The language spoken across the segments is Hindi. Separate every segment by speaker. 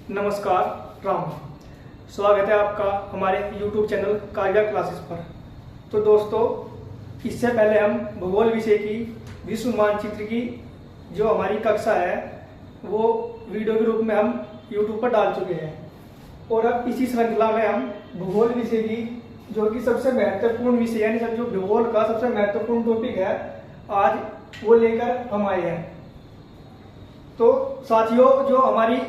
Speaker 1: नमस्कार, राम। स्वागत है आपका हमारे YouTube चैनल काव्या क्लासेस पर। तो दोस्तों, इससे पहले हम भूगोल विषय की विश्व मानचित्र की जो हमारी कक्षा है वो वीडियो के रूप में हम YouTube पर डाल चुके हैं, और अब इसी श्रृंखला में हम भूगोल विषय की जो कि सबसे महत्वपूर्ण विषय यानी सब जो भूगोल का सबसे महत्वपूर्ण टॉपिक है आज वो लेकर हम आए हैं। तो साथियों, जो हमारी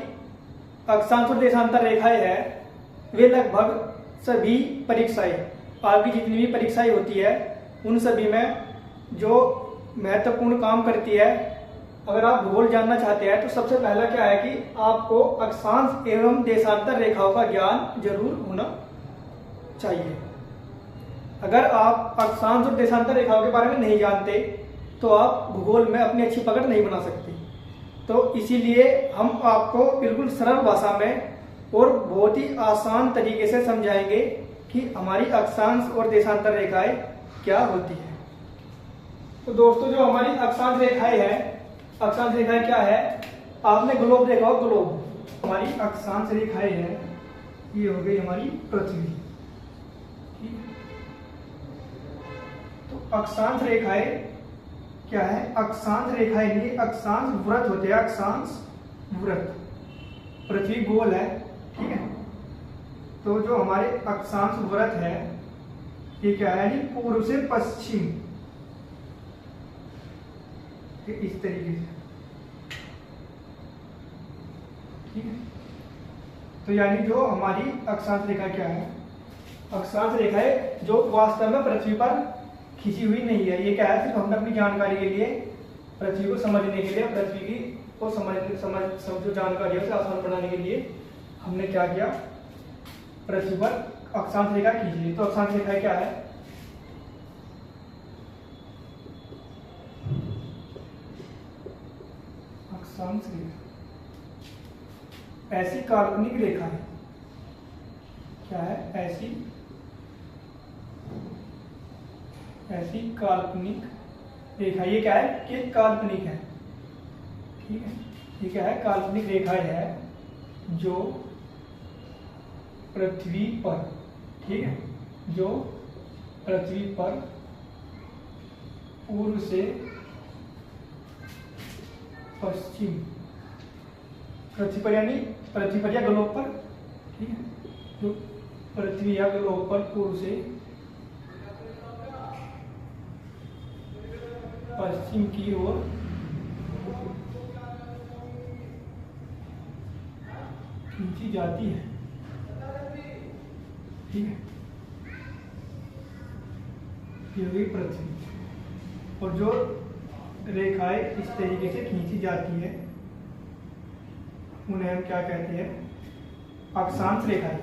Speaker 1: अक्षांश और देशांतर रेखाएं हैं वे लगभग सभी परीक्षाएं, आपकी जितनी भी परीक्षाएं होती है उन सभी में जो महत्वपूर्ण काम करती है। अगर आप भूगोल जानना चाहते हैं तो सबसे पहला क्या है कि आपको अक्षांश एवं देशांतर रेखाओं का ज्ञान जरूर होना चाहिए। अगर आप अक्षांश और देशांतर रेखाओं के बारे में नहीं जानते तो आप भूगोल में अपनी अच्छी पकड़ नहीं बना सकते। तो इसीलिए हम आपको बिल्कुल सरल भाषा में और बहुत ही आसान तरीके से समझाएंगे कि हमारी अक्षांश और देशांतर रेखाएं क्या होती है। तो दोस्तों, जो हमारी अक्षांश रेखाएं हैं, अक्षांश रेखाएं क्या है? आपने ग्लोब देखा हो, ग्लोब। हमारी अक्षांश रेखाएं हैं, ये हो गई हमारी पृथ्वी। ठीक है, तो अक्षांश रेखाएं क्या है? अक्षांश रेखाएं नहीं, अक्षांश वृत्त होते हैं। अक्षांश वृत्त, पृथ्वी गोल है, ठीक है। तो जो हमारे अक्षांश वृत्त है ये क्या है? यानी पूर्व से पश्चिम, इस तरीके से, ठीक है। तो यानी जो हमारी अक्षांश रेखा क्या है? अक्षांश रेखाएं जो वास्तव में पृथ्वी पर खींची हुई नहीं है। ये क्या है? सिर्फ हमने अपनी जानकारी के लिए, पृथ्वी को समझने के लिए, पृथ्वी की को समझ जो जानकारी है उसे आसान बनाने के लिए हमने क्या किया? पृथ्वी पर अक्षांश रेखा खींची है। तो अक्षांश रेखा क्या है? अक्षांश रेखा ऐसी काल्पनिक रेखा है। क्या है? ऐसी काल्पनिक रेखा। ये क्या है कि काल्पनिक है, ठीक है। ये क्या है? काल्पनिक रेखाएं है जो पृथ्वी पर, ठीक है, जो पृथ्वी पर पूर्व से पश्चिम, पृथ्वी पर यानी पृथ्वी पर या ग्लोब पर, ठीक है, जो पृथ्वी या ग्लोब पर पूर्व से पश्चिम की ओर खींची जाती है, ठीक है। ये हुई पृथ्वी, और जो रेखाएं इस तरीके से खींची जाती है उन्हें हम क्या कहते हैं? अक्षांश रेखाएं।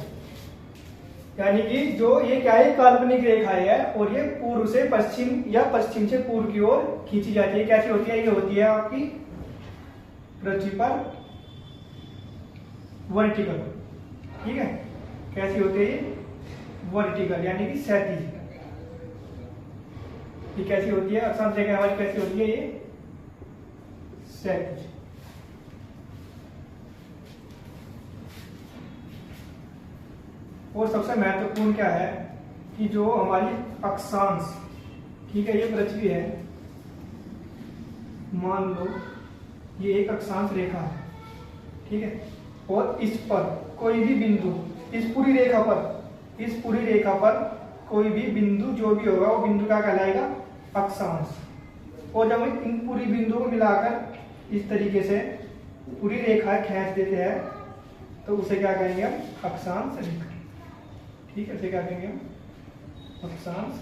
Speaker 1: यानी कि जो ये क्या है? काल्पनिक रेखाएं है और ये पूर्व से पश्चिम या पश्चिम से पूर्व की ओर खींची जाती है। कैसी होती है? ये होती है आपकी पृथ्वी पर वर्टिकल, ठीक है। कैसी होती है ये? वर्टिकल यानी कि क्षैतिज। ये कैसी होती है? अक्षांश रेखा हमारी कैसी होती है? ये क्षैतिज। और सबसे महत्वपूर्ण क्या है कि जो हमारी अक्षांश, ठीक है, ये पृथ्वी है, मान लो ये एक अक्षांश रेखा है, ठीक है, और इस पर कोई भी बिंदु, इस पूरी रेखा पर कोई भी बिंदु जो भी होगा वो बिंदु क्या कहलाएगा? अक्षांश। और जब हम इन पूरी बिंदुओं को मिलाकर इस तरीके से पूरी रेखा खींच देते हैं तो उसे क्या कहेंगे हम? अक्षांश रेखा, ठीक है। इसे क्या कहेंगे हम? अक्षांश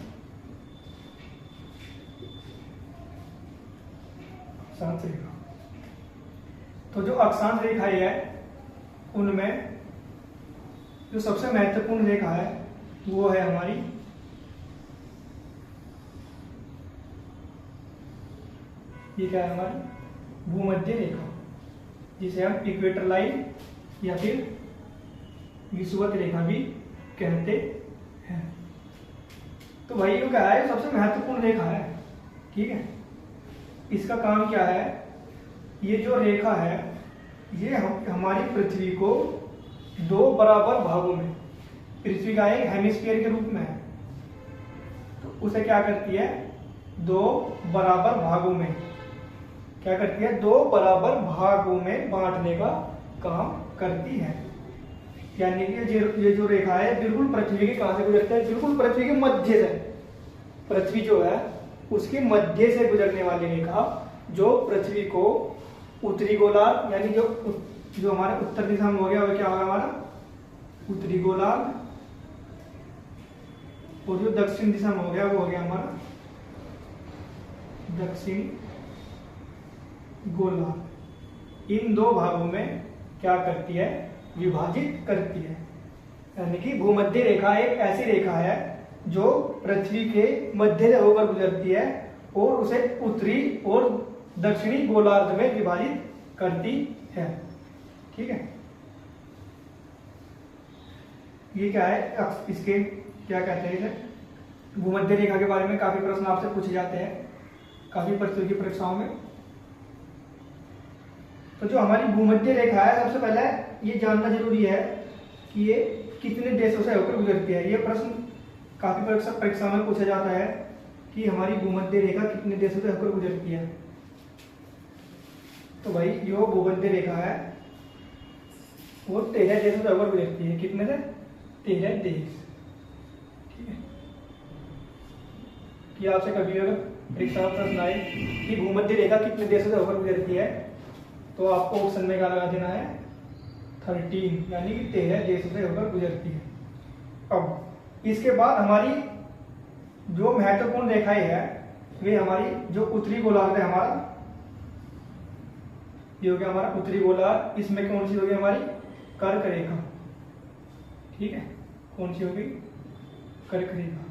Speaker 1: रेखा। तो जो अक्षांश रेखाएं है उनमें जो सबसे महत्वपूर्ण रेखा है वो है हमारी ये क्या है? हमारी भूमध्य रेखा, जिसे हम इक्वेटर लाइन या फिर विषुवत रेखा भी कहते हैं। तो भाई ये क्या है? सबसे महत्वपूर्ण रेखा है, ठीक है। इसका काम क्या है? ये जो रेखा है ये हमारी पृथ्वी को दो बराबर भागों में, पृथ्वी का एक हेमिस्फीयर के रूप में है, तो उसे क्या करती है, दो बराबर भागों में क्या करती है, दो बराबर भागों में बांटने का काम करती है। यानी कि ये जो रेखा है बिल्कुल पृथ्वी के कहां से गुजरती है, बिल्कुल पृथ्वी के मध्य से, पृथ्वी जो है उसके मध्य से गुजरने वाली रेखा जो पृथ्वी को उत्तरी गोलार्ध, यानी जो हमारे उत्तर दिशा में हो गया वो क्या होगा हमारा उत्तरी गोलार्ध, और जो दक्षिण दिशा में हो गया वो हो गया हमारा दक्षिण गोलार्ध। इन दो भागों में क्या करती है, विभाजित करती है। यानी कि भूमध्य रेखा एक ऐसी रेखा है जो पृथ्वी के मध्य से होकर गुजरती है और उसे उत्तरी और दक्षिणी गोलार्ध में विभाजित करती है। ठीक है, ये क्या है, इसके क्या कहते हैं इसे, भूमध्य रेखा के बारे में काफी प्रश्न आपसे पूछे जाते हैं काफी प्रतियोगी परीक्षाओं में। तो जो हमारी भूमध्य रेखा है, सबसे पहले ये जानना जरूरी है कि ये कितने देशों से होकर गुजरती है। ये प्रश्न काफी परीक्षा में पूछा जाता है कि हमारी भूमध्य रेखा कितने देशों से होकर गुजरती है। तो भाई जो भूमध्य रेखा है वो 13 देशों से होकर गुजरती है। कितने से, 13 देश। ठीक है, कि आपसे कभी अगर परीक्षा में प्रश्न आए कि भूमध्य रेखा कितने देशों से होकर गुजरती है, तो आपको ऑप्शन में क्या लगा देना है, 13, यानी कि 13 देशों से होकर गुजरती है। अब इसके बाद हमारी जो महत्वपूर्ण रेखाएं है वे हमारी जो उत्तरी गोलार्ध है हमारा, ये हो गया हमारा उत्तरी गोलार्ध। इसमें कौन सी होगी हमारी, कर्क रेखा। ठीक है, कौन सी होगी, कर्क रेखा।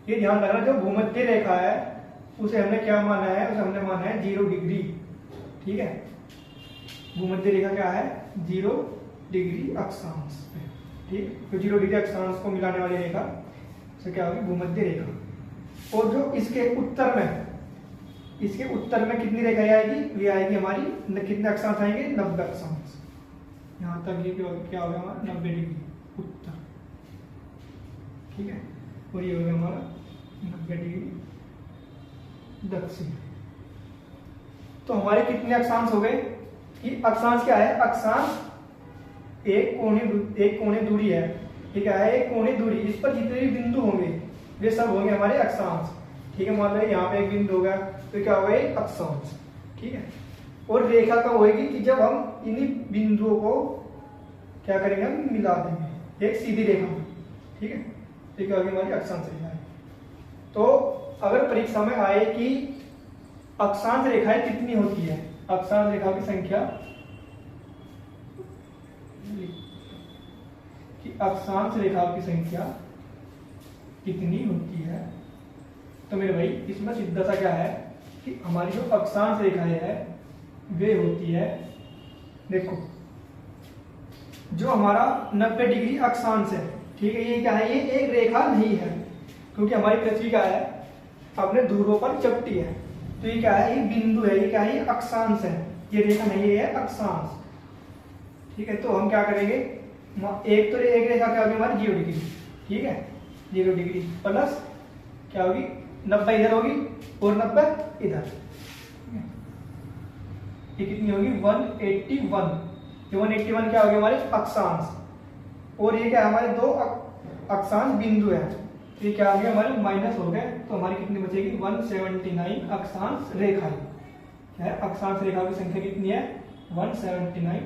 Speaker 1: ये ध्यान रखना, जो भूमध्य रेखा है उसे हमने क्या माना है, उसे हमने माना है 0 डिग्री। ठीक है, भूमध्य रेखा क्या है, 0 डिग्री अक्षांश। ठीक, तो 0 डिग्री अक्षांश को मिलाने वाली रेखा से क्या होगी, भूमध्य रेखा। और जो इसके उत्तर में कितनी रेखाएं आएगी, वे आएगी हमारी कितने अक्षांश आएंगे, 90 अक्षांश। यहां तक ये क्या होगा हमारा 90 डिग्री उत्तर। ठीक है, और ये होगा हमारा 90 डिग्री दक्षिण। तो हमारे कितने अक्षांश हो गए, कि अक्षांश क्या है, अक्षांश एक कोणीय दूरी है। ये क्या है, एक कोणीय दूरी, इस पर जितने भी बिंदु होंगे वे सब होंगे हमारे अक्षांश। ठीक है, मान लो यहाँ पे एक बिंदु होगा तो क्या होगा, एक अक्षांश। ठीक है, और रेखा कब होगी, कि जब हम इन्हीं बिंदुओं को क्या करेंगे, हम मिला देंगे एक सीधी रेखा में। ठीक है, तो क्या होगी हमारी अक्षांश रेखा है। तो अगर परीक्षा में आए कि अक्षांश रेखाएं कितनी होती है, अक्षांश रेखा की संख्या, कि अक्षांश रेखा की संख्या कितनी होती है, तो मेरे भाई इसमें सीधा सा क्या है कि हमारी जो अक्षांश रेखाएं है वे होती है, देखो जो हमारा 90 डिग्री अक्षांश है। ठीक है, ये क्या है, ये एक रेखा नहीं है, क्योंकि हमारी पृथ्वी क्या है, अपने ध्रुवों पर चपटी है। तो ये क्या है, ये बिंदु है, ये क्या है, ये अक्षांश है, ये रेखा नहीं है, ये अक्षांश। ठीक है, तो हम क्या करेंगे, एक रेखा क्या होगी हमारी 0 डिग्री। ठीक है, 0 डिग्री प्लस क्या होगी, 90 इधर होगी और 90 इधर, ये कितनी होगी, 181। ये 181 क्या होगी हमारे अक्षांश, और ये क्या हमारे दो अक्षांश बिंदु है, तो ये क्या हो गया हमारे माइनस हो गए। तो हमारी कितनी बचेगी, 179 अक्षांश रेखाएं। क्या है, अक्षांश रेखा की संख्या कितनी है, 179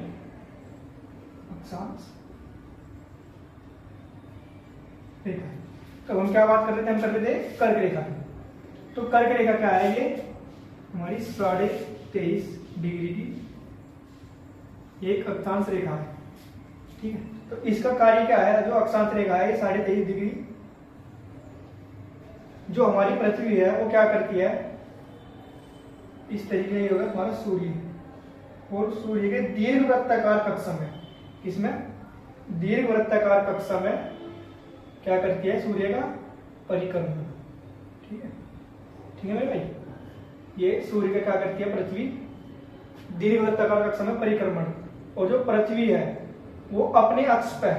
Speaker 1: अक्षांश रेखा। तो हम क्या बात कर रहे थे, हम कर रहे थे कर्क रेखा की। तो कर्क रेखा क्या है, ये हमारी 23.5 डिग्री की एक अक्षांश रेखा है। ठीक है, तो इसका कार्य क्या है, जो अक्षांश रेखा है 23.5 डिग्री, जो हमारी पृथ्वी है वो क्या करती है, इस तरीके से होगा हमारा सूर्य, और सूर्य के दीर्घ वृत्ताकार कक्षा में, इसमें दीर्घ वृत्ताकार कक्षा में क्या करती है, सूर्य का परिक्रमण। ठीक है, ठीक है मेरे भाई, ये सूर्य का क्या करती है, पृथ्वी दीर्घ वृत्ताकार कक्षा में परिक्रमण। और जो पृथ्वी है वो अपने अक्ष पर,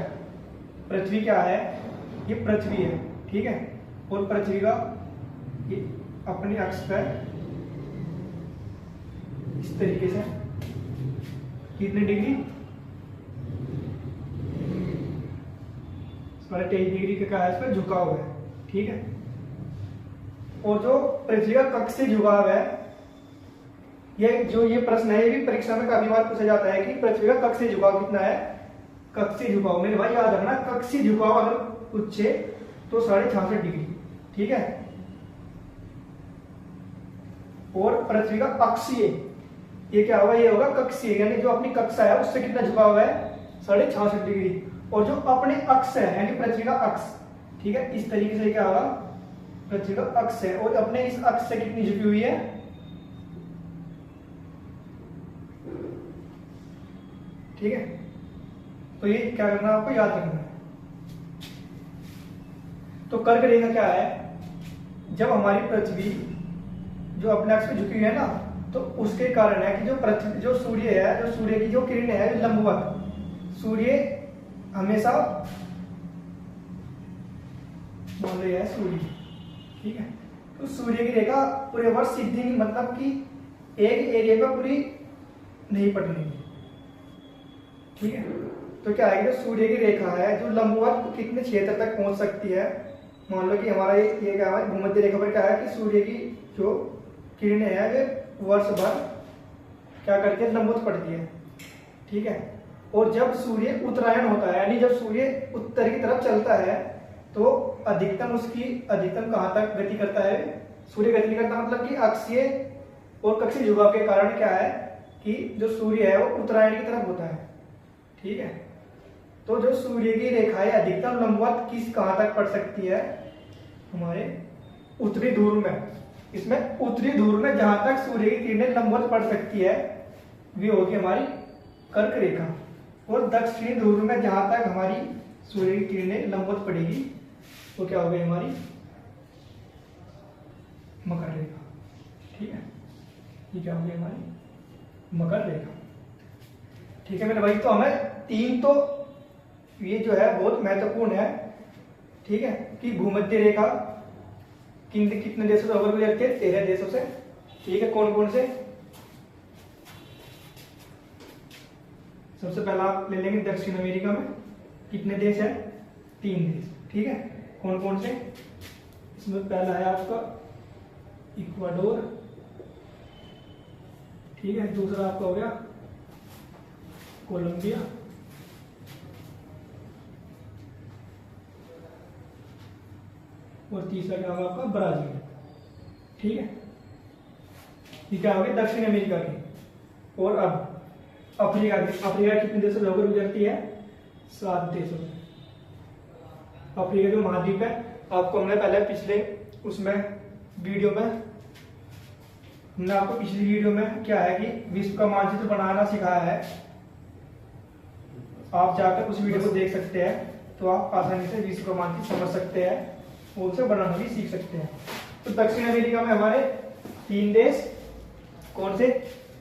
Speaker 1: पृथ्वी क्या है, ये पृथ्वी है, ठीक है, और पृथ्वी का ये अपने अक्ष पर इस तरीके से कितने डिग्री, 23 डिग्री का क्या है, इस पर झुकाव है, ठीक है। और जो पृथ्वी का कक्ष से झुकाव है, ये प्रश्न है, ये भी परीक्षा में काफी बार पूछा जाता है कि पृथ्वी का कक्ष से झुकाव कितना है। कक्ष से झुकाव मेरे भाई याद रखना, कक्ष से झुकाव अगर पूछे तो 66.5 डिग्री, ठीक है। और पृथ्वी का अक्षीय, ये क्या होगा, ये होगा कक्षीय, यानी जो अपनी कक्षा है उससे कितना झुकाव है, 66.5 डिग्री। और जो अपने अक्ष है यानी पृथ्वी का अक्ष, ठीक है, इस तरीके से क्या होगा, पृथ्वी का अक्ष है और अपने इस अक्ष से कितनी झुकी हुई है, ठीक है। तो ये क्या करना है, आपको याद रखना है। तो कर्क रेखा क्या है, जब हमारी पृथ्वी जो अपने अक्ष पे झुकी हुई है ना, तो उसके कारण है कि जो पृथ्वी, जो सूर्य है, जो सूर्य की जो किरण है लंबवत, सूर्य हमेशा बोल रही है सूर्य, ठीक है। तो सूर्य की रेखा पूरे वर्ष सीधी, मतलब कि एक एरिया पर पूरी नहीं पड़नी, ठीक है। तो क्या है, जो सूर्य की रेखा है जो लंबवत कितने क्षेत्र तक पहुंच सकती है, मान लो कि हमारा ये क्या है, भूमध्य रेखा पर क्या है कि सूर्य की जो किरणें हैं वे वर्ष भर क्या करती है, लंबवत पड़ती है, ठीक है। और जब सूर्य उत्तरायण होता है, यानी जब सूर्य उत्तर की तरफ चलता है, तो अधिकतम कहाँ तक गति करता है, सूर्य गति नहीं करता, मतलब कि अक्षीय और कक्षीय झुकाव के कारण क्या है कि जो सूर्य है वो उत्तरायण की तरफ होता है, ठीक है। तो जो सूर्य की रेखाएं अधिकतम लंबवत किस कहाँ तक पड़ सकती है, हमारे उत्तरी ध्रुव में, इसमें उत्तरी ध्रुव में जहां तक सूर्य की किरणें लंबवत पड़ सकती है वे होगी हमारी कर्क रेखा, और दक्षिणी ध्रुव में जहां तक हमारी सूर्य की किरणें लंबवत पड़ेगी वो क्या होगी, हमारी मकर रेखा, ठीक है। ये क्या होगी, हमारी मकर रेखा, ठीक है मेरे भाई। तो हमें तीन, तो ये जो है बहुत महत्वपूर्ण है, ठीक है, कि भूमध्य रेखा कितने देशों से होकर गुजरती है, 13 देशों से, ठीक है। कौन कौन से, सबसे पहला आप ले लेंगे दक्षिण अमेरिका में कितने देश है, 3 देश, ठीक है। कौन कौन से, इसमें पहला है आपका इक्वाडोर, ठीक है। दूसरा आपका हो गया कोलंबिया, और तीसरा क्या होगा आपका ब्राजील, ठीक है। ये क्या हो गया दक्षिण अमेरिका की। और अब अफ्रीका की, अफ्रीका कितने देशों से होकर गुजरती है, 7 देशों से। अफ्रीका जो महाद्वीप है, आपको हमने पहले पिछले उसमें वीडियो में, हमने आपको पिछली वीडियो में क्या है कि विश्व का मानचित्र बनाना सिखाया है, आप जाकर उस वीडियो को देख सकते हैं, तो आप आसानी से विश्व का मानचित्र समझ सकते हैं और उसे बनाना भी सीख सकते हैं। तो दक्षिण अमेरिका में हमारे 3 देश, कौन से,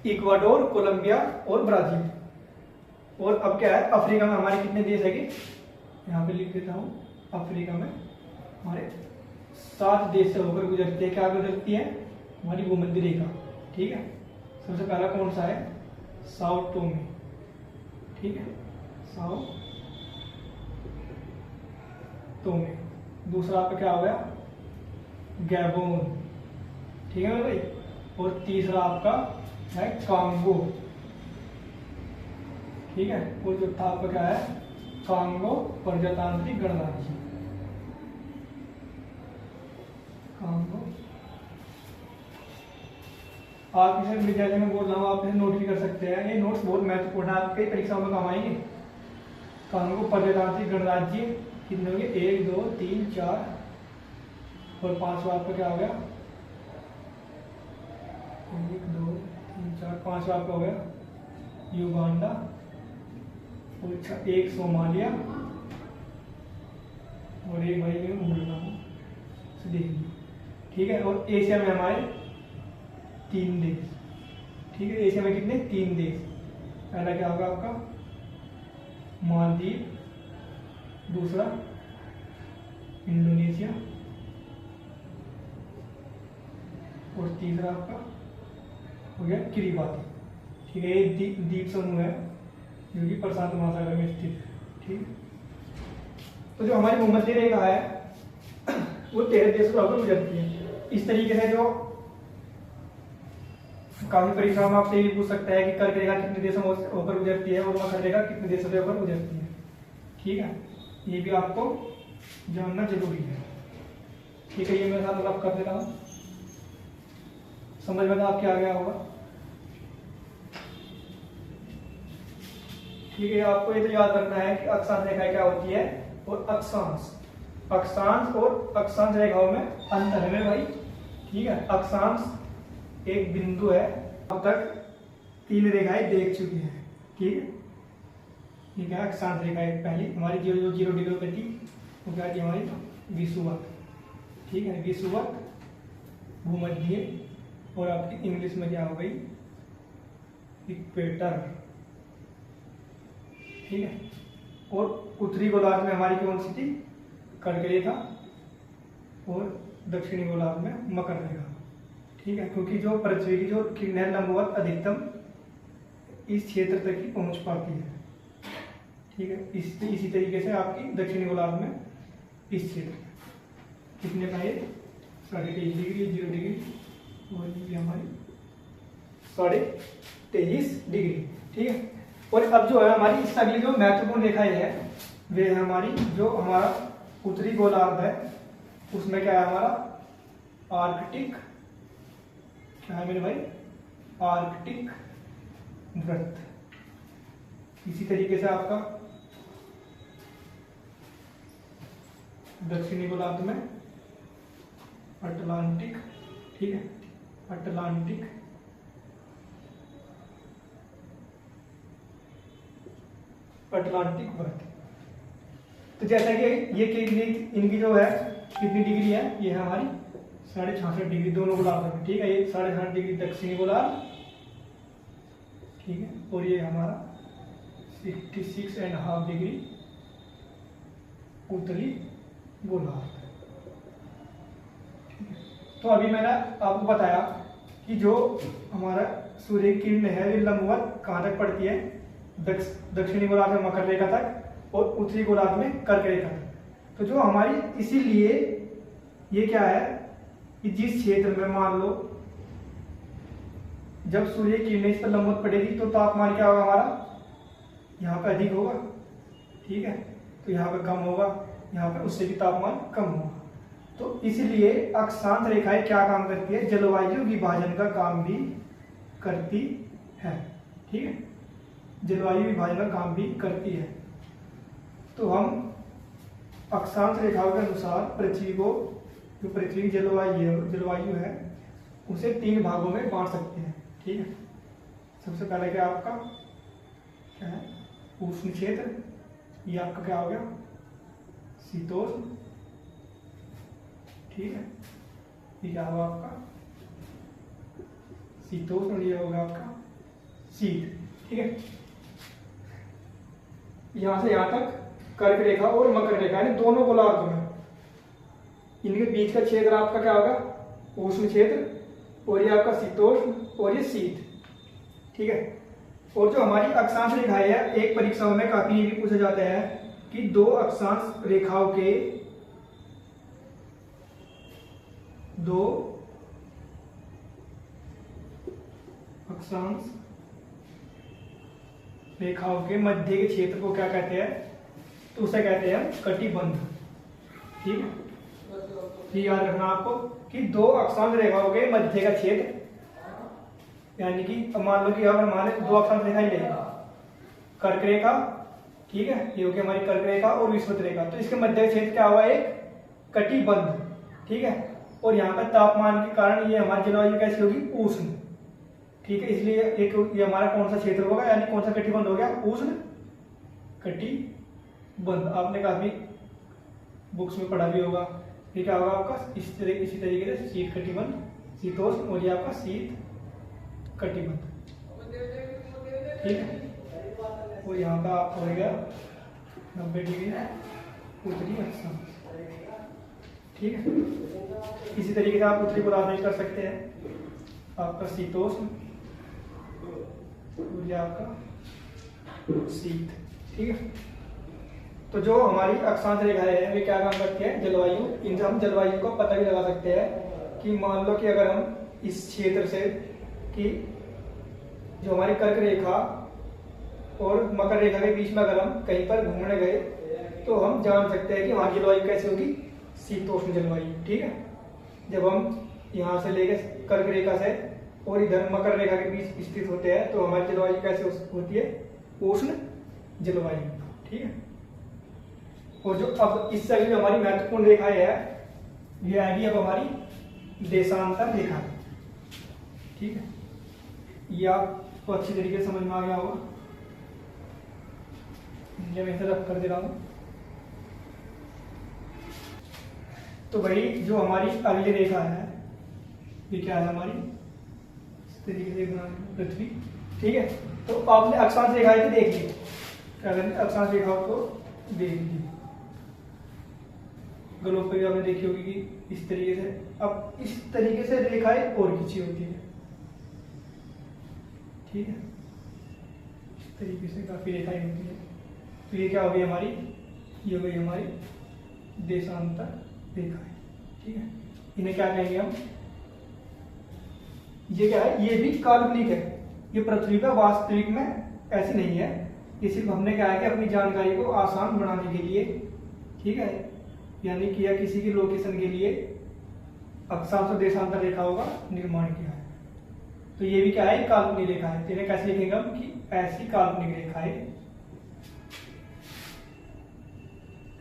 Speaker 1: इक्वाडोर, कोलंबिया और ब्राजील। और अब क्या है, अफ्रीका में हमारे कितने देश है कि, यहाँ पे लिख देता हूँ, अफ्रीका में हमारे 7 देश से होकर गुजरती है, क्या गुजरती है, हमारी भूमध्य रेखा, ठीक है। सबसे पहला कौन सा है, साओ टोमे, ठीक है, साओ टोमे। दूसरा आपका क्या हो गया, गैबोन, ठीक है भाई। और तीसरा आपका है कांगो, ठीक है। और चौथा आपका क्या है, कांगो प्रजातांत्रिक गणराज्य, कांगो। आप इसे विद्यालय में बोल रहा हूँ, आप इसे नोट भी कर सकते हैं, ये नोट्स बहुत महत्वपूर्ण है, आपके परीक्षाओं में काम आएंगे। कांगो प्रजातांत्रिक गणराज्य कितने हो गए, 1 2 3 4 और 5वां आपका क्या हो गया, 1 2 3 4, 5वां आपका हो गया युगांडा, और 1 सोमालिया, और 1 भाई मैं भूल रहा हूँ, देखिए, ठीक है। और एशिया में हमारे 3 देश, ठीक है। एशिया में कितने, 3 देश। पहला क्या होगा आपका मालदीव, दूसरा इंडोनेशिया और तीसरा आपका हो गया किरिबाती। ठीक है, ये द्वीप समूह है जो कि प्रशांत महासागर में स्थित है। ठीक, तो जो हमारी भूमध्य रेखा है वो 13 देशों से होकर गुजरती है। इस तरीके से जो काफी परीक्षाओं में आपसे ये पूछ सकता है कि कर्क रेखा कितने देशों में होकर गुजरती है और मकर रेखा कितने देशों से होकर गुजरती है। ठीक है, ये भी आपको जानना जरूरी है। ठीक है, ये मेरे साथ मतलब कर देता हूँ, समझ में आपके आ गया होगा। ठीक है, आपको ये तो याद रखना है कि अक्षांश रेखा क्या होती है और अक्षांश और अक्षांश रेखाओं में अंतर है मेरे भाई। ठीक है, अक्षांश एक बिंदु है, अब तक 3 रेखाएं देख चुके हैं। ठीक है, ठीक है, अक्षांश रेखा पहली हमारी 0 डिग्री पे थी, वो क्या थी हमारी विषुवत। ठीक है, विषुवत, भूमध्य और आपकी इंग्लिश में क्या हो गई इक्वेटर। ठीक है, और उत्तरी गोलार्ध में हमारी कौन सी थी कर्क रेखा और दक्षिणी गोलार्ध में मकर रेखा। ठीक है, क्योंकि जो पृथ्वी की जो किरण है लंबवत अधिकतम इस क्षेत्र तक ही पहुंच पाती है। ठीक है, इसी तरीके से आपकी दक्षिणी गोलार्ध में इस क्षेत्र कितने का है 23.5 डिग्री, 0 डिग्री और ये हमारी 23.5 डिग्री। ठीक है, और अब जो है हमारी इससे अगली जो महत्वपूर्ण रेखाएं है वे है हमारी जो हमारा उत्तरी गोलार्ध है उसमें क्या है हमारा आर्कटिक, क्या है मेरे भाई आर्कटिक वृत्त। इसी तरीके से आपका दक्षिणी गोलार्ध में अटलांटिक। ठीक है, अटलांटिक वृत्त। तो जैसा कि ये इनकी जो है कितनी डिग्री है, ये है हमारी 66.5 डिग्री दोनों गोलार्ध में। ठीक है, ये 66.5 डिग्री दक्षिणी गोलार्ध। ठीक है, और ये हमारा 66.5 डिग्री उत्तरी गोलार्ध। तो अभी मैंने आपको बताया कि जो हमारा सूर्य की किरण है ये लंबवत कहाँ तक पड़ती है, दक्षिणी गोलार्ध में मकर रेखा तक और उत्तरी गोलार्ध में कर्क रेखा तक। तो जो हमारी इसीलिए ये क्या है कि जिस क्षेत्र में मान लो जब सूर्य की किरण इस पर लंबवत पड़ेगी तो तापमान क्या होगा हमारा यहाँ पे अधिक होगा। ठीक है, तो यहाँ पे कम होगा, यहाँ पे उससे भी तापमान कम होगा। तो इसलिए अक्षांश रेखाएं क्या काम करती है, जलवायु विभाजन का काम भी करती है। ठीक है, जलवायु विभाजन का काम भी करती है। तो हम अक्षांश रेखाओं के अनुसार पृथ्वी को, जो पृथ्वी की जलवायु है उसे 3 भागों में बांट सकते हैं। ठीक है, सबसे पहले क्या आपका क्या है उष्ण क्षेत्र, ये आपका क्या हो गया शीतोष्ण। ठीक है, ये क्या होगा आपका शीतोष्ण और ये होगा आपका शीत। ठीक है, यहां से यहां तक कर्क रेखा और मकर रेखा यानी दोनों गोलार्ध में इनके बीच का क्षेत्र आपका क्या होगा उष्ण क्षेत्र और ये आपका शीतोष्ण और ये शीत। ठीक है, और जो हमारी अक्षांश रेखाएं है एक परीक्षाओं में काफी ये भी पूछा जाता है कि 2 अक्षांश रेखाओं के 2 अक्षांश रेखाओं के मध्य के क्षेत्र को क्या कहते हैं, तो उसे कहते हैं कटिबंध। ठीक है, ये याद रखना आपको कि 2 अक्षांश रेखाओं के मध्य का क्षेत्र यानी कि मान लो कि अगर हमारे 2 अक्षांश रेखाएं ले कर्क रेखा, ठीक है ये होगी हमारी कर्क रेखा और विषुवत रेखा, तो इसके मध्य का क्षेत्र क्या हुआ एक कटिबंध। ठीक है, और यहाँ पर तापमान के कारण ये हमारी जलवायु कैसी होगी उष्ण। ठीक है, इसलिए एक ये हमारा कौन सा क्षेत्र होगा यानी कौन सा कटिबंध हो गया उष्ण कटिबंध। आपने काफी बुक्स में पढ़ा भी होगा। ये क्या होगा आपका इसी तरीके से शीत कटिबंध, शीतोष्ण और ये आपका शीत कटिबंध। ठीक है, और यहाँ का आपका हो गया 90 डिग्री उत्तरी अक्षांश। ठीक है, इसी तरीके से आप उत्तरी गोलार्ध में कर सकते हैं। आपका शीतोष्ण और ये आपका शीत। ठीक है, तो जो हमारी अक्षांश रेखाएं हैं वे क्या काम करती है, जलवायु। इनसे हम जलवायु का पता भी लगा सकते हैं कि मान लो कि अगर हम इस क्षेत्र से कि जो हमारी कर्क रेखा और मकर रेखा के बीच में अगर हम कहीं पर घूमने गए तो हम जान सकते हैं कि वहाँ की जलवायु कैसे होगी, शीतोष्ण जलवायु। ठीक है, जब हम यहाँ से लेके कर्क रेखा से और इधर मकर रेखा के बीच स्थित होते हैं तो हमारी जलवायु कैसे होती है, उष्ण जलवायु। ठीक है, और जो अब इससे अगली हमारी महत्वपूर्ण रेखाएं है ये आएगी अब हमारी देशांतर रेखा। ठीक है, ये आपको अच्छी तरीके से समझ में आ गया होगा, मैं इसे रख कर दे रहा हूं। तो भाई जो हमारी अगली रेखा है ये क्या है, हमारी इस तरीके से पृथ्वी। ठीक है, तो आपने अक्षांश रेखाएं तो देख ली, अगर अक्षांश रेखाओं को देख ली, ग्लोब पे भी आपने देखी होगी कि इस तरीके से। अब इस तरीके से रेखाएं और खींची होती है। ठीक है, इस तरीके से काफी रेखाएं होती है। तो ये क्या हो गई हमारी, ये हो गई हमारी देशांतर रेखाएं। ठीक है, इन्हें क्या कहेंगे हम, ये क्या है, ये भी काल्पनिक है, ये पृथ्वी पर वास्तविक में ऐसी नहीं है। ये सिर्फ हमने क्या है कि अपनी जानकारी को आसान बनाने के लिए, ठीक है, यानी कि या किसी की लोकेशन के लिए अक्षांश और देशांतर रेखाओं का निर्माण किया है। तो ये भी क्या है, काल्पनिक रेखा है। इन्हें कैसे लिखेंगे हम कि ऐसी काल्पनिक रेखाएं,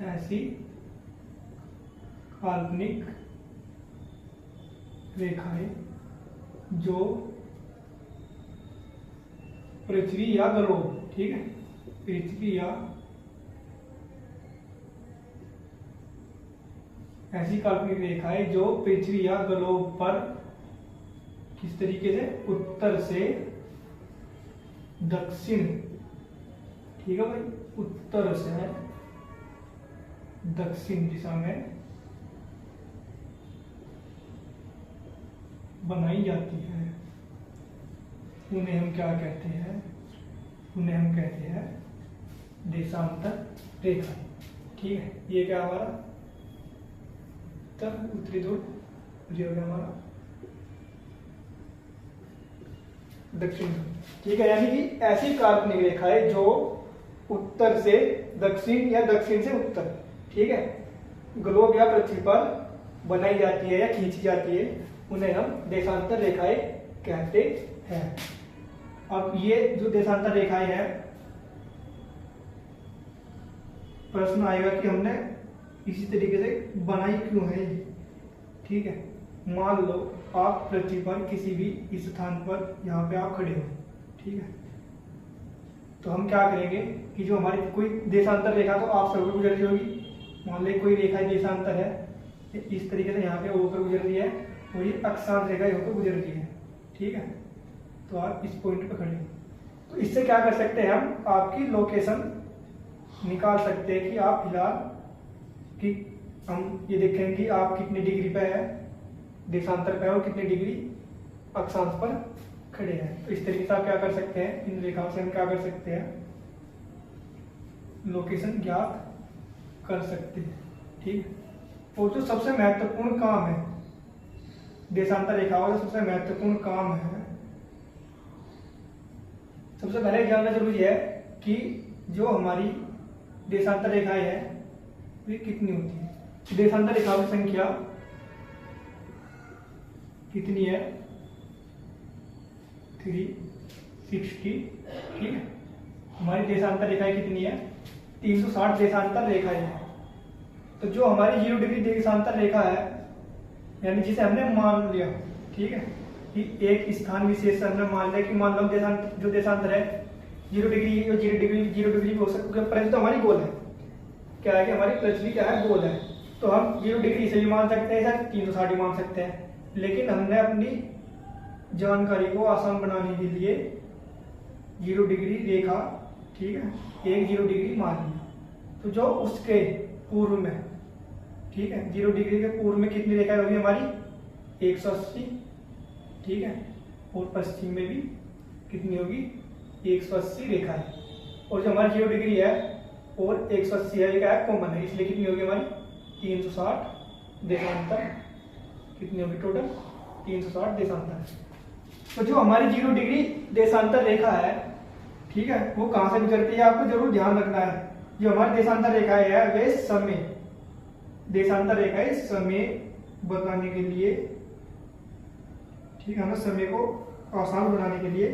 Speaker 1: ऐसी काल्पनिक रेखाएं जो पृथ्वी या ग्लोब, ठीक है, पृथ्वी या ऐसी काल्पनिक रेखाएं जो पृथ्वी या ग्लोब पर किस तरीके से उत्तर से दक्षिण, ठीक है भाई, उत्तर से दक्षिण दिशा में बनाई जाती है, उन्हें हम क्या कहते हैं, उन्हें हम कहते हैं देशांतर रेखा। ठीक है, ये क्या हमारा उत्तर उत्तरी ध्रुव, ये हो गया हमारा दक्षिण ध्रुव। ठीक है, यानी कि ऐसी काल्पनिक रेखाएं जो उत्तर से दक्षिण या दक्षिण से उत्तर, ठीक है, ग्लोब या पृथ्वी पर बनाई जाती है या खींची जाती है, उन्हें हम देशांतर रेखाएं कहते हैं। अब ये जो देशांतर रेखाएं हैं, प्रश्न आएगा कि हमने इसी तरीके से बनाई क्यों है। ठीक है, मान लो आप पृथ्वी पर किसी भी इस स्थान पर यहाँ पे आप खड़े हो, ठीक है, तो हम क्या करेंगे कि जो हमारी कोई देशांतर रेखा तो आप सब गुजर रही होगी। मान लो कोई रेखा देशांतर है, इस तरीके से यहाँ पे होकर गुजर रही है और ये अक्षांश रेखा होकर गुजर रही है। ठीक है, तो आप इस पॉइंट पर खड़े हो, तो इससे क्या कर सकते हैं, हम आपकी लोकेशन निकाल सकते हैं कि आप फिलहाल कि हम ये देखेंगे कि आप कितनी डिग्री पे है, देशांतर पे हो, कितनी डिग्री अक्षांश पर खड़े हैं। तो इस तरीके से आप क्या कर सकते हैं, इन रेखाओं से हम क्या कर सकते हैं, लोकेशन ज्ञात कर सकते हैं। ठीक, और जो सबसे महत्वपूर्ण काम है देशांतर रेखाओं का, सबसे महत्वपूर्ण काम है, सबसे पहले जानना जरूरी है कि जो हमारी देशांतर रेखाएं हैं वे कितनी होती है। देशांतर रेखाओं की संख्या कितनी है, 360। ठीक है, हमारी देशांतर रेखाएं कितनी है, 360 देशांतर रेखाएं हैं। तो जो हमारी 0 डिग्री देशांतर रेखा है, यानी जिसे हमने मान लिया, ठीक है, कि एक स्थान विशेष से हमने मान लिया कि मान लो जो देशांतर है 0 डिग्री और 0 डिग्री हो सकता है, परंतु तो हमारी गोल है, क्या है कि हमारी पृथ्वी क्या है, गोल है। तो हम 0 डिग्री से भी मान सकते हैं, सर 360 मान सकते हैं, लेकिन हमने अपनी जानकारी को आसान बनाने के लिए 0 डिग्री रेखा ठीक है, 1 डिग्री मान लिया। तो जो उसके पूर्व में, ठीक है, 0 डिग्री के पूर्व में कितनी रेखा होगी हमारी 180, ठीक है, और पश्चिम में भी कितनी होगी 180 रेखा है। और जो हमारी 0 डिग्री है और 180 है, ये क्या है कॉमन है, इसलिए कितनी होगी हमारी 360 देशांतर, कितनी होगी टोटल 360 देशांतर। तो जो हमारी 0 डिग्री देशांतर रेखा है, ठीक है, वो कहां से गुजरती है आपको जरूर ध्यान रखना है। जो हमारी देशांतर रेखा है वे समय, देशांतर रेखा है समय बताने के लिए, ठीक है ना, समय को आसान बनाने के लिए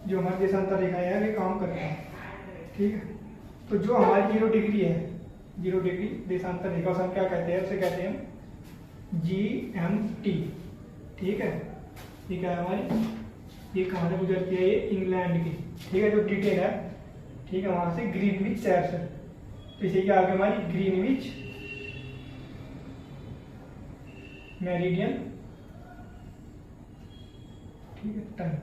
Speaker 1: जो हमारी देशांतर रेखा है वे काम करती है, ठीक है। तो जो हमारी 0 डिग्री है, 0 डिग्री देशांतर रेखा, उसे हम क्या कहते हैं, उसे कहते हैं GMT, ठीक है। ये क्या है हमारी, ये कहाँ से गुजरती है, ये इंग्लैंड की, ठीक है, जो ब्रिटेन है, ठीक है, वहां से ग्रीनविच शहर से। तो इसे क्या आगे हमारी ग्रीनविच मेरिडियन, ठीक है, टाइम,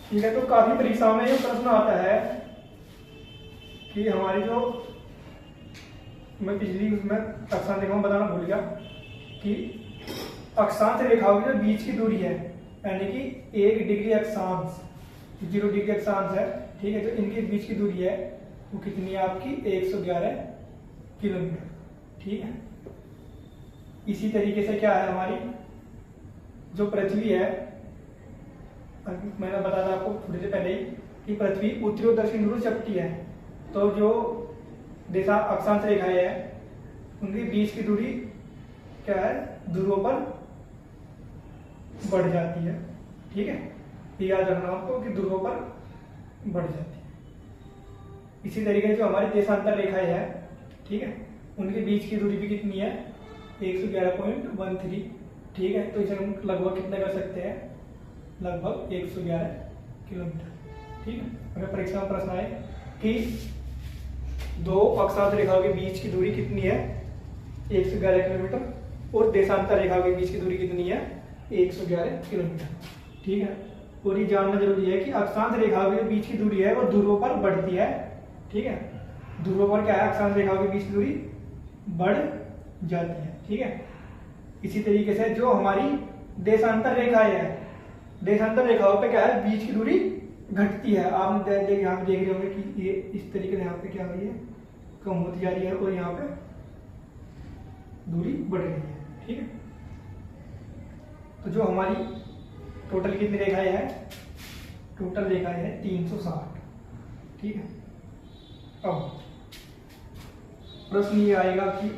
Speaker 1: ठीक है। तो काफी परीक्षाओं में ये प्रश्न आता है कि हमारी जो, मैं पिछली उसमें अक्षांश रेखाओं बताना भूल गया कि अक्षांश रेखाओं की जो बीच की दूरी है, यानी कि 1 डिग्री अक्षांश, 0 डिग्री अक्षांश है, ठीक है, जो इनके बीच की दूरी है वो कितनी है आपकी 111 किलोमीटर, ठीक है। इसी तरीके से क्या है हमारी जो पृथ्वी है, मैंने बताया था आपको थोड़ी देर पहले ही कि पृथ्वी उत्तरी और दक्षिण ध्रुव चपटी है। तो जो देशा अक्षांश रेखाएं है उनके बीच की दूरी क्या है, ध्रुवों पर बढ़ जाती है, ठीक है, ये याद रखना आपको कि ध्रुवों पर बढ़ जाती है। इसी तरीके से जो हमारी देशांतर रेखाएं है, ठीक है, उनके बीच की दूरी भी कितनी है 111.13, ठीक है। तो इसे हम लगभग कितना कर सकते हैं, लगभग 111 किलोमीटर, ठीक है। अगर परीक्षा में प्रश्न आए कि दो अक्षांश रेखाओं के बीच की दूरी कितनी है 111 किलोमीटर और देशांतर रेखाओं के बीच की दूरी कितनी है 111 किलोमीटर, ठीक है। और ये जानना जरूरी है कि अक्षांश रेखाओं के बीच की दूरी है वो ध्रुवों पर बढ़ती है, ठीक है, ध्रुवों पर क्या है अक्षांश रेखाओं के बीच की दूरी बढ़ जाती है, ठीक है। इसी तरीके से जो हमारी देशांतर रेखाएं है, देशांतर रेखाओं पे क्या है बीच की दूरी घटती है। आप यहाँ पे देख रहे होंगे कि ये इस तरीके से यहाँ पे क्या हो रही है, कम होती जा रही है और यहाँ पे दूरी बढ़ रही है, ठीक है। तो जो हमारी टोटल कितनी रेखाएं हैं, टोटल रेखाएं हैं 360, ठीक है। अब प्रश्न ये आएगा कि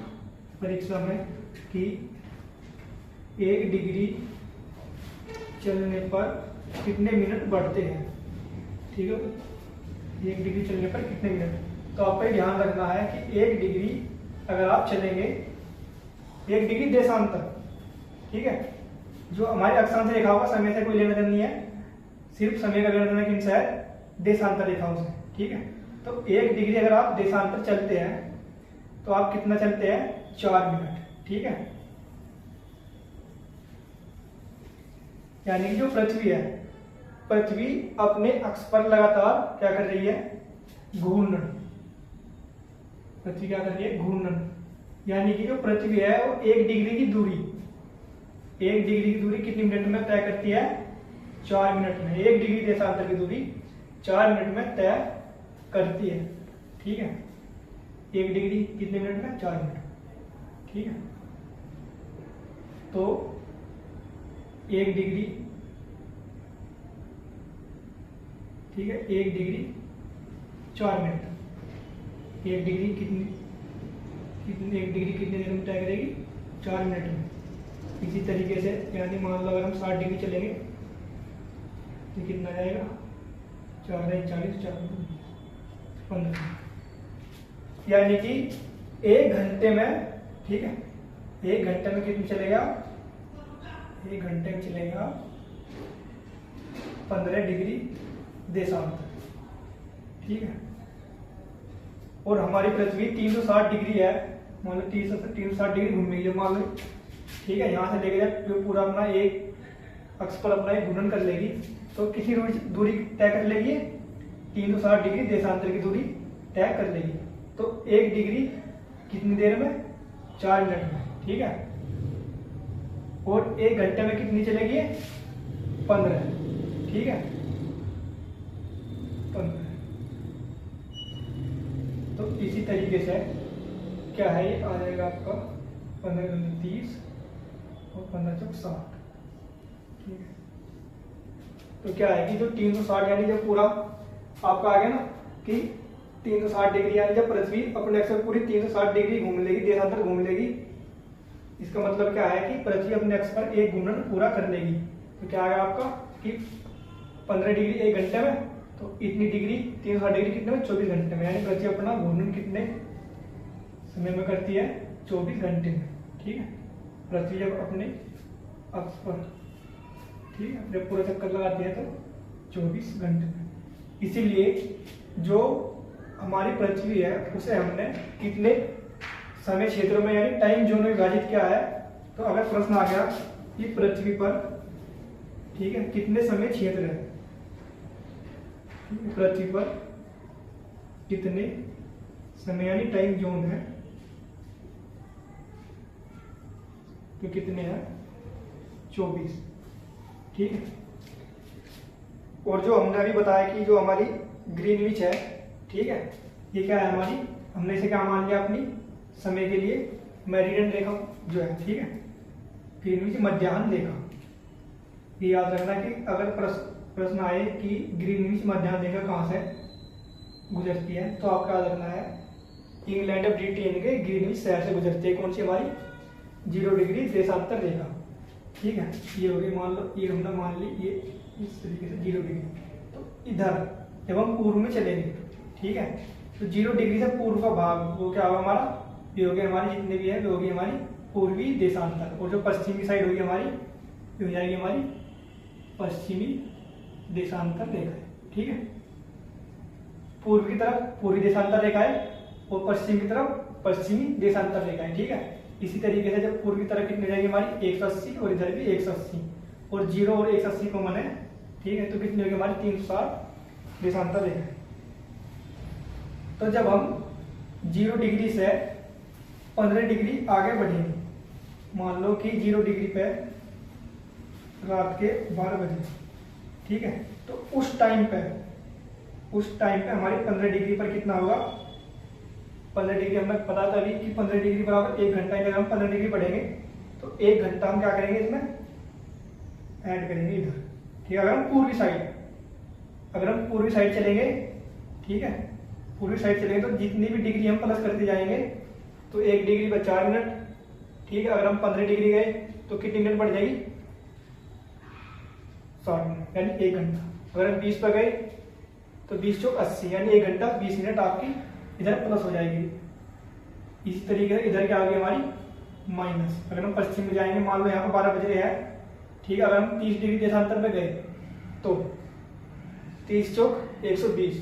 Speaker 1: परीक्षा में कि 1 डिग्री चलने पर कितने मिनट बढ़ते हैं, ठीक है, 1 डिग्री चलने पर कितने मिनट। तो आपको ध्यान रखना है कि 1 डिग्री अगर आप चलेंगे, 1 डिग्री देशांतर, ठीक है, जो हमारी अक्षांश रेखाओं का समय से कोई लेना देना नहीं है, सिर्फ समय का लेना देना किनसे है, देशांतर रेखाओं से, ठीक है। तो 1 डिग्री अगर आप देशांतर चलते हैं तो आप कितना चलते हैं 4 मिनट, ठीक है। यानी कि जो पृथ्वी है, पृथ्वी अपने अक्ष पर लगातार क्या कर रही है, घूर्णन, पृथ्वी क्या कर रही है, घूर्णन। यानी कि जो पृथ्वी है वो 1 डिग्री की दूरी, 1 डिग्री की दूरी कितनी मिनट में तय करती है, 4 मिनट में। 1 डिग्री देशांतर की दूरी 4 मिनट में तय करती है, ठीक है। 1 डिग्री कितने मिनट में, 4 मिनट, ठीक है। तो 1 डिग्री, ठीक है, 1 डिग्री 4 मिनट, 1 डिग्री कितनी 1 डिग्री कितने देर में तय करेगी, 4 मिनट में। इसी तरीके से यानी मान लो अगर हम 60 डिग्री चलेंगे तो कितना जाएगा, 4 40 4 15, यानी कि 1 घंटे में, ठीक है, 1 घंटे में कितनी चलेगा, 1 घंटे में चलेगा 15 डिग्री देशांतर, ठीक है। और हमारी पृथ्वी 360 डिग्री है, मान लो 360 डिग्री घूमेगी जब मान लो, ठीक है, यहाँ से लेके जो पूरा अपना एक अक्ष पर अपना एक घूर्णन कर लेगी, तो कितनी दूरी तय कर लेगी, 360 डिग्री देशांतर की दूरी तय कर लेगी। तो 1 डिग्री कितनी देर में, 4 मिनट में, ठीक है। और 1 घंटे में कितनी चलेगी, 15, ठीक है, 15। तो इसी तरीके से क्या है, ये आ जाएगा आपका 15 दूनी 30 और 15 चौक 60, ठीक है। तो क्या है कि जो 360 यानी जब पूरा आपका आ गया ना कि 360 डिग्री, यानी जब पृथ्वी अपने अक्ष पर पूरी 360 डिग्री घूम लेगी, देशांतर घूम लेगी, इसका मतलब क्या है कि पृथ्वी अपने अक्ष पर एक घूर्णन पूरा कर लेगी। तो क्या आएगा आपका कि 15 डिग्री 1 घंटे में, तो इतनी डिग्री 360 डिग्री कितने में, 24 घंटे में। यानी पृथ्वी अपना घूर्णन कितने समय में करती है, 24 घंटे में, ठीक है। पृथ्वी जब अपने अक्ष पर, ठीक है, जब पूरा चक्कर लगाती है तो 24 घंटे में। इसीलिए जो हमारी पृथ्वी है उसे हमने कितने समय क्षेत्रों में यानी टाइम जोन में विभाजित किया है। तो अगर प्रश्न आ गया कि पृथ्वी पर, ठीक है, कितने समय क्षेत्र है, पृथ्वी पर कितने समय यानी टाइम जोन है, तो कितने हैं, 24, ठीक है। और जो हमने अभी बताया कि जो हमारी ग्रीनविच है, ठीक है, ये क्या है हमारी, हमने इसे क्या मान लिया अपनी समय के लिए मेरिडियन रेखा जो है, ठीक है, ग्रीनविच मध्याह्न रेखा। ये याद रखना कि अगर प्रश्न आए कि ग्रीनविच मध्याह्न रेखा कहाँ से गुजरती है, तो आपको याद रखना है इंग्लैंड और ब्रिटेन के ग्रीनविच शहर से गुजरती है। कौन सी हमारी, 0 डिग्री देशांतर रेखा, ठीक है। ये हो गई, मान लो ये हमने मान ली, ये इस तरीके से 0 डिग्री, तो इधर जब हम पूर्व में चलेंगे, ठीक है, तो 0 डिग्री से पूर्व का भाग वो क्या होगा हमारा, ये हो गया हमारी जितने भी है, वो होगी हमारी पूर्वी देशांतर। और जो पश्चिमी साइड होगी हमारी, ये हो जाएगी हमारी पश्चिमी देशांतर रेखा, ठीक है। पूर्व की तरफ पूर्वी देशांतर रेखा है और पश्चिम की तरफ पश्चिमी देशांतर रेखा है, ठीक है। इसी तरीके से जब पूर्व की तरफ कितनी रहेगी हमारी, 180 और इधर भी 180, और 0 और 180 को मने, ठीक है, तो कितनी होगी हमारी 360 देशांतर रेखा है। तो जब हम 0 डिग्री से 15 डिग्री आगे बढ़ेंगे, मान लो कि 0 डिग्री पे रात के 12 बजे, ठीक है, तो उस टाइम पे हमारी 15 डिग्री पर कितना होगा, 15 डिग्री हमें पता था अभी कि 15 डिग्री बराबर 1 घंटा। अगर हम 15 डिग्री बढ़ेंगे तो 1 घंटा हम क्या करेंगे, इसमें ऐड करेंगे इधर, ठीक है। अगर हम पूर्वी साइड चलेंगे, ठीक है, पूर्वी साइड चलेंगे तो जितनी भी डिग्री हम प्लस करते जाएंगे, तो 1 डिग्री पर 4 मिनट, ठीक है। अगर हम 15 डिग्री गए तो कितनी मिनट बढ़ जाएगी, 60 मिनट, यानी 1 घंटा। अगर हम 20 पर गए तो 20 चौक 80, यानी 1 घंटा 20 मिनट आपकी इधर प्लस हो जाएगी। इसी तरीके से इधर क्या आ गई हमारी माइनस। अगर हम पश्चिम में जाएंगे, मान लो यहाँ पर 12 बज रहे हैं, ठीक है, अगर हम 30 डिग्री देशांतर में गए तो 30 चौक 120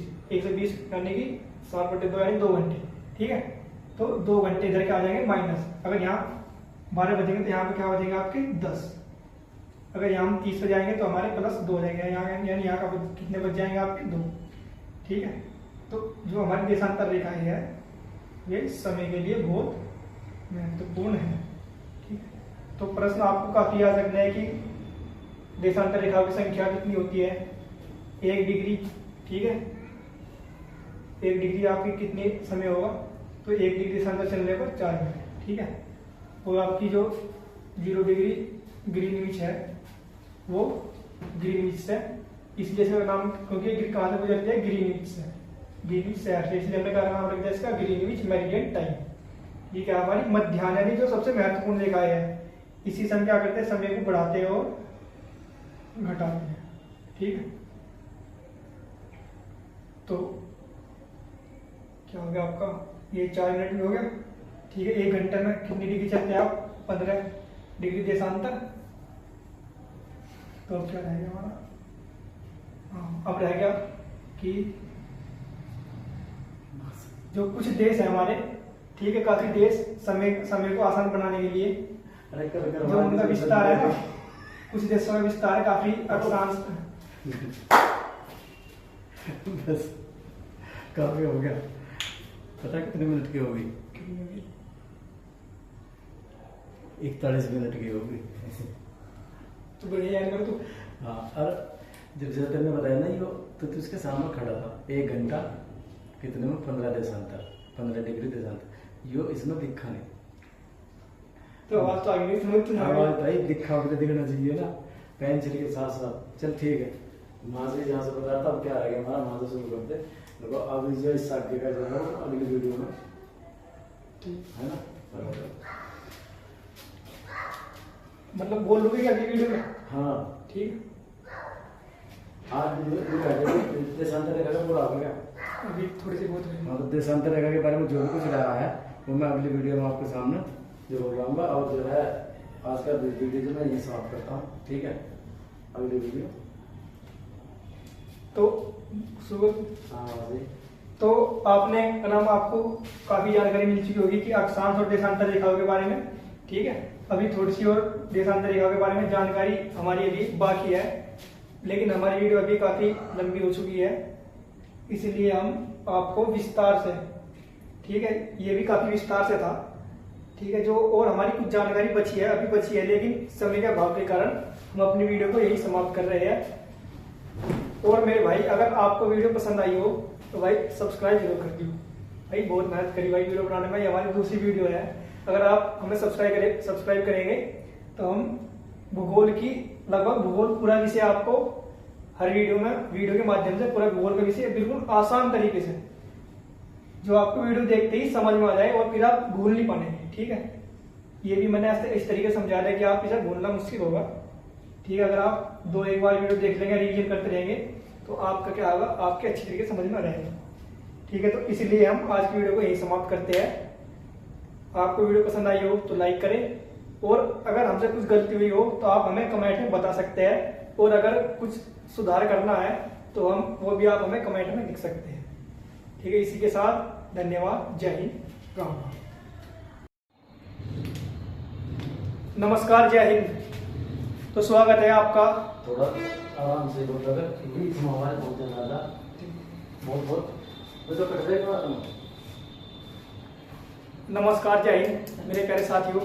Speaker 1: यानी कि 7/2 यानी 2 घंटे, ठीक है। तो 2 घंटे इधर क्या आ जाएंगे माइनस। अगर यहाँ 12 बजेंगे तो यहाँ पे क्या हो जाएंगे आपके 10। अगर यहाँ हम 30 पे जाएंगे तो हमारे प्लस 2 हो जाएंगे, यहाँ यानी यहाँ का कितने बच जाएंगे आपके 2, ठीक है। तो जो हमारी देशांतर रेखाएं है ये समय के लिए बहुत महत्वपूर्ण है, ठीक है। तो प्रश्न आपको काफी याद रखना है कि देशांतर रेखाओं की संख्या कितनी होती है, 1 डिग्री, ठीक है। 1 डिग्री आपकी कितने समय होगा, तो 1 डिग्री देशांतर चलने पर 4 मिनट, ठीक है। और आपकी जो 0 डिग्री ग्रीनविच है वो ग्रीनविच से, इसलिए इसका नाम, क्योंकि कहाँ से गुजरती है, ग्रीनविच से, ग्रीनविच शहर से, इसलिए हमने क्या नाम रख दिया इसका, ग्रीनविच मेरिडियन टाइम। ये क्या हमारी मध्याह्न यानी जो सबसे महत्वपूर्ण रेखाएं है, इसी समय क्या करते हैं, समय को बढ़ाते हैं और घटाते हैं, ठीक है। तो क्या हो गया आपका, ये 4 मिनट में हो गया, ठीक है। 1 घंटे में कितनी डिग्री चलते हैं आप, 15 डिग्री देशांतर। तो अब क्या रह गया हमारा, हाँ, अब रह गया कि जो कुछ देश है हमारे, ठीक है, काफी देश समय को आसान बनाने के लिए जो उनका विस्तार है ना, कुछ देशों का विस्तार है काफी अक्षांश
Speaker 2: बस काफी हो गया। पता कितने मिनट की होगी? 41 मिनट की होगी।
Speaker 1: तो बढ़िया याद कर तू।
Speaker 2: हाँ, और जब जैसे तेने बताया ना, यो तो तू उसके सामने खड़ा था 1 घंटा, कितने में 15 देशांतर, 15 डिग्री देशांतर। यो इसमें दिखा नहीं।
Speaker 1: तो आवाज तो आ गई, समझ तो आ
Speaker 2: आवाज
Speaker 1: गई।
Speaker 2: भाई दिखा मुझे दिखना चाहिए ना, पेंसिल के साथ साथ। चल ठीक है, वहां से जहाँ से बता था अब क्या रह गया हमारा, वहां से शुरू करते। देखो अब जो इस आगे का जो है वो अगली वीडियो में, है ना?
Speaker 1: मतलब बोल लोगे कि अगली वीडियो में?
Speaker 2: हाँ
Speaker 1: ठीक।
Speaker 2: आज देशांतर रेखा का पूरा हो गया।
Speaker 1: अभी थोड़ी सी बहुत हुई।
Speaker 2: हाँ, तो देशांतर रेखा के बारे में जो भी कुछ रहा है वो मैं अगली वीडियो में आपके सामने जरूर लाऊंगा। और जो है आज का वीडियो जो मैं यही समाप्त करता हूँ, ठीक है? अगली वीडियो
Speaker 1: तो सुबह
Speaker 2: हाँ जी।
Speaker 1: तो आपने नाम आपको काफी जानकारी मिल चुकी होगी कि अक्षांश और देशांतर रेखाओं के बारे में, ठीक है? अभी थोड़ी सी और देशांतर रेखाओं के बारे में जानकारी हमारी अभी बाकी है, लेकिन हमारी वीडियो अभी काफी लंबी हो चुकी है, इसलिए हम आपको विस्तार से, ठीक है, ये भी काफी विस्तार से था, ठीक है, जो और हमारी कुछ जानकारी बची है, अभी बची है, लेकिन समय के अभाव के कारण हम अपनी वीडियो को यही समाप्त कर रहे हैं। और मेरे भाई, अगर आपको वीडियो पसंद आई हो तो भाई सब्सक्राइब जरूर कर दियो भाई, बहुत मेहनत करी भाई वीडियो बनाने में। ये हमारी दूसरी वीडियो है, अगर आप हमें सब्सक्राइब करेंगे तो हम भूगोल की लगभग भूगोल पूरा विषय आपको हर वीडियो के माध्यम से पूरा भूगोल का विषय बिल्कुल आसान तरीके से, जो आपको वीडियो देखते ही समझ में आ जाए और फिर आप भूल नहीं पाएंगे, ठीक है? ये भी मैंने इस तरीके से समझा दिया कि आप इसे भूलना मुश्किल होगा, ठीक है? अगर आप 2-1 बार वीडियो देख लेंगे, रिवीजन करते रहेंगे, तो आपका क्या होगा, आपके अच्छी तरीके से समझ में आ जाएगा, ठीक है? तो इसलिए हम आज की वीडियो को यही समाप्त करते हैं। आपको वीडियो पसंद आई हो तो लाइक करें, और अगर हमसे कुछ गलती हुई हो तो आप हमें कमेंट में बता सकते हैं, और अगर कुछ सुधार करना है तो हम वो भी आप हमें कमेंट में लिख सकते हैं, ठीक है? इसी के साथ धन्यवाद, जय हिंद, राम राम। नमस्कार, जय हिंद। तो स्वागत है आपका।
Speaker 2: थोड़ा आराम से बोल रहे क्योंकि तुम हमारे बहुत ज़्यादा बहुत तो कट देगा तुम।
Speaker 1: नमस्कार, जय हिंद मेरे प्यारे साथियों।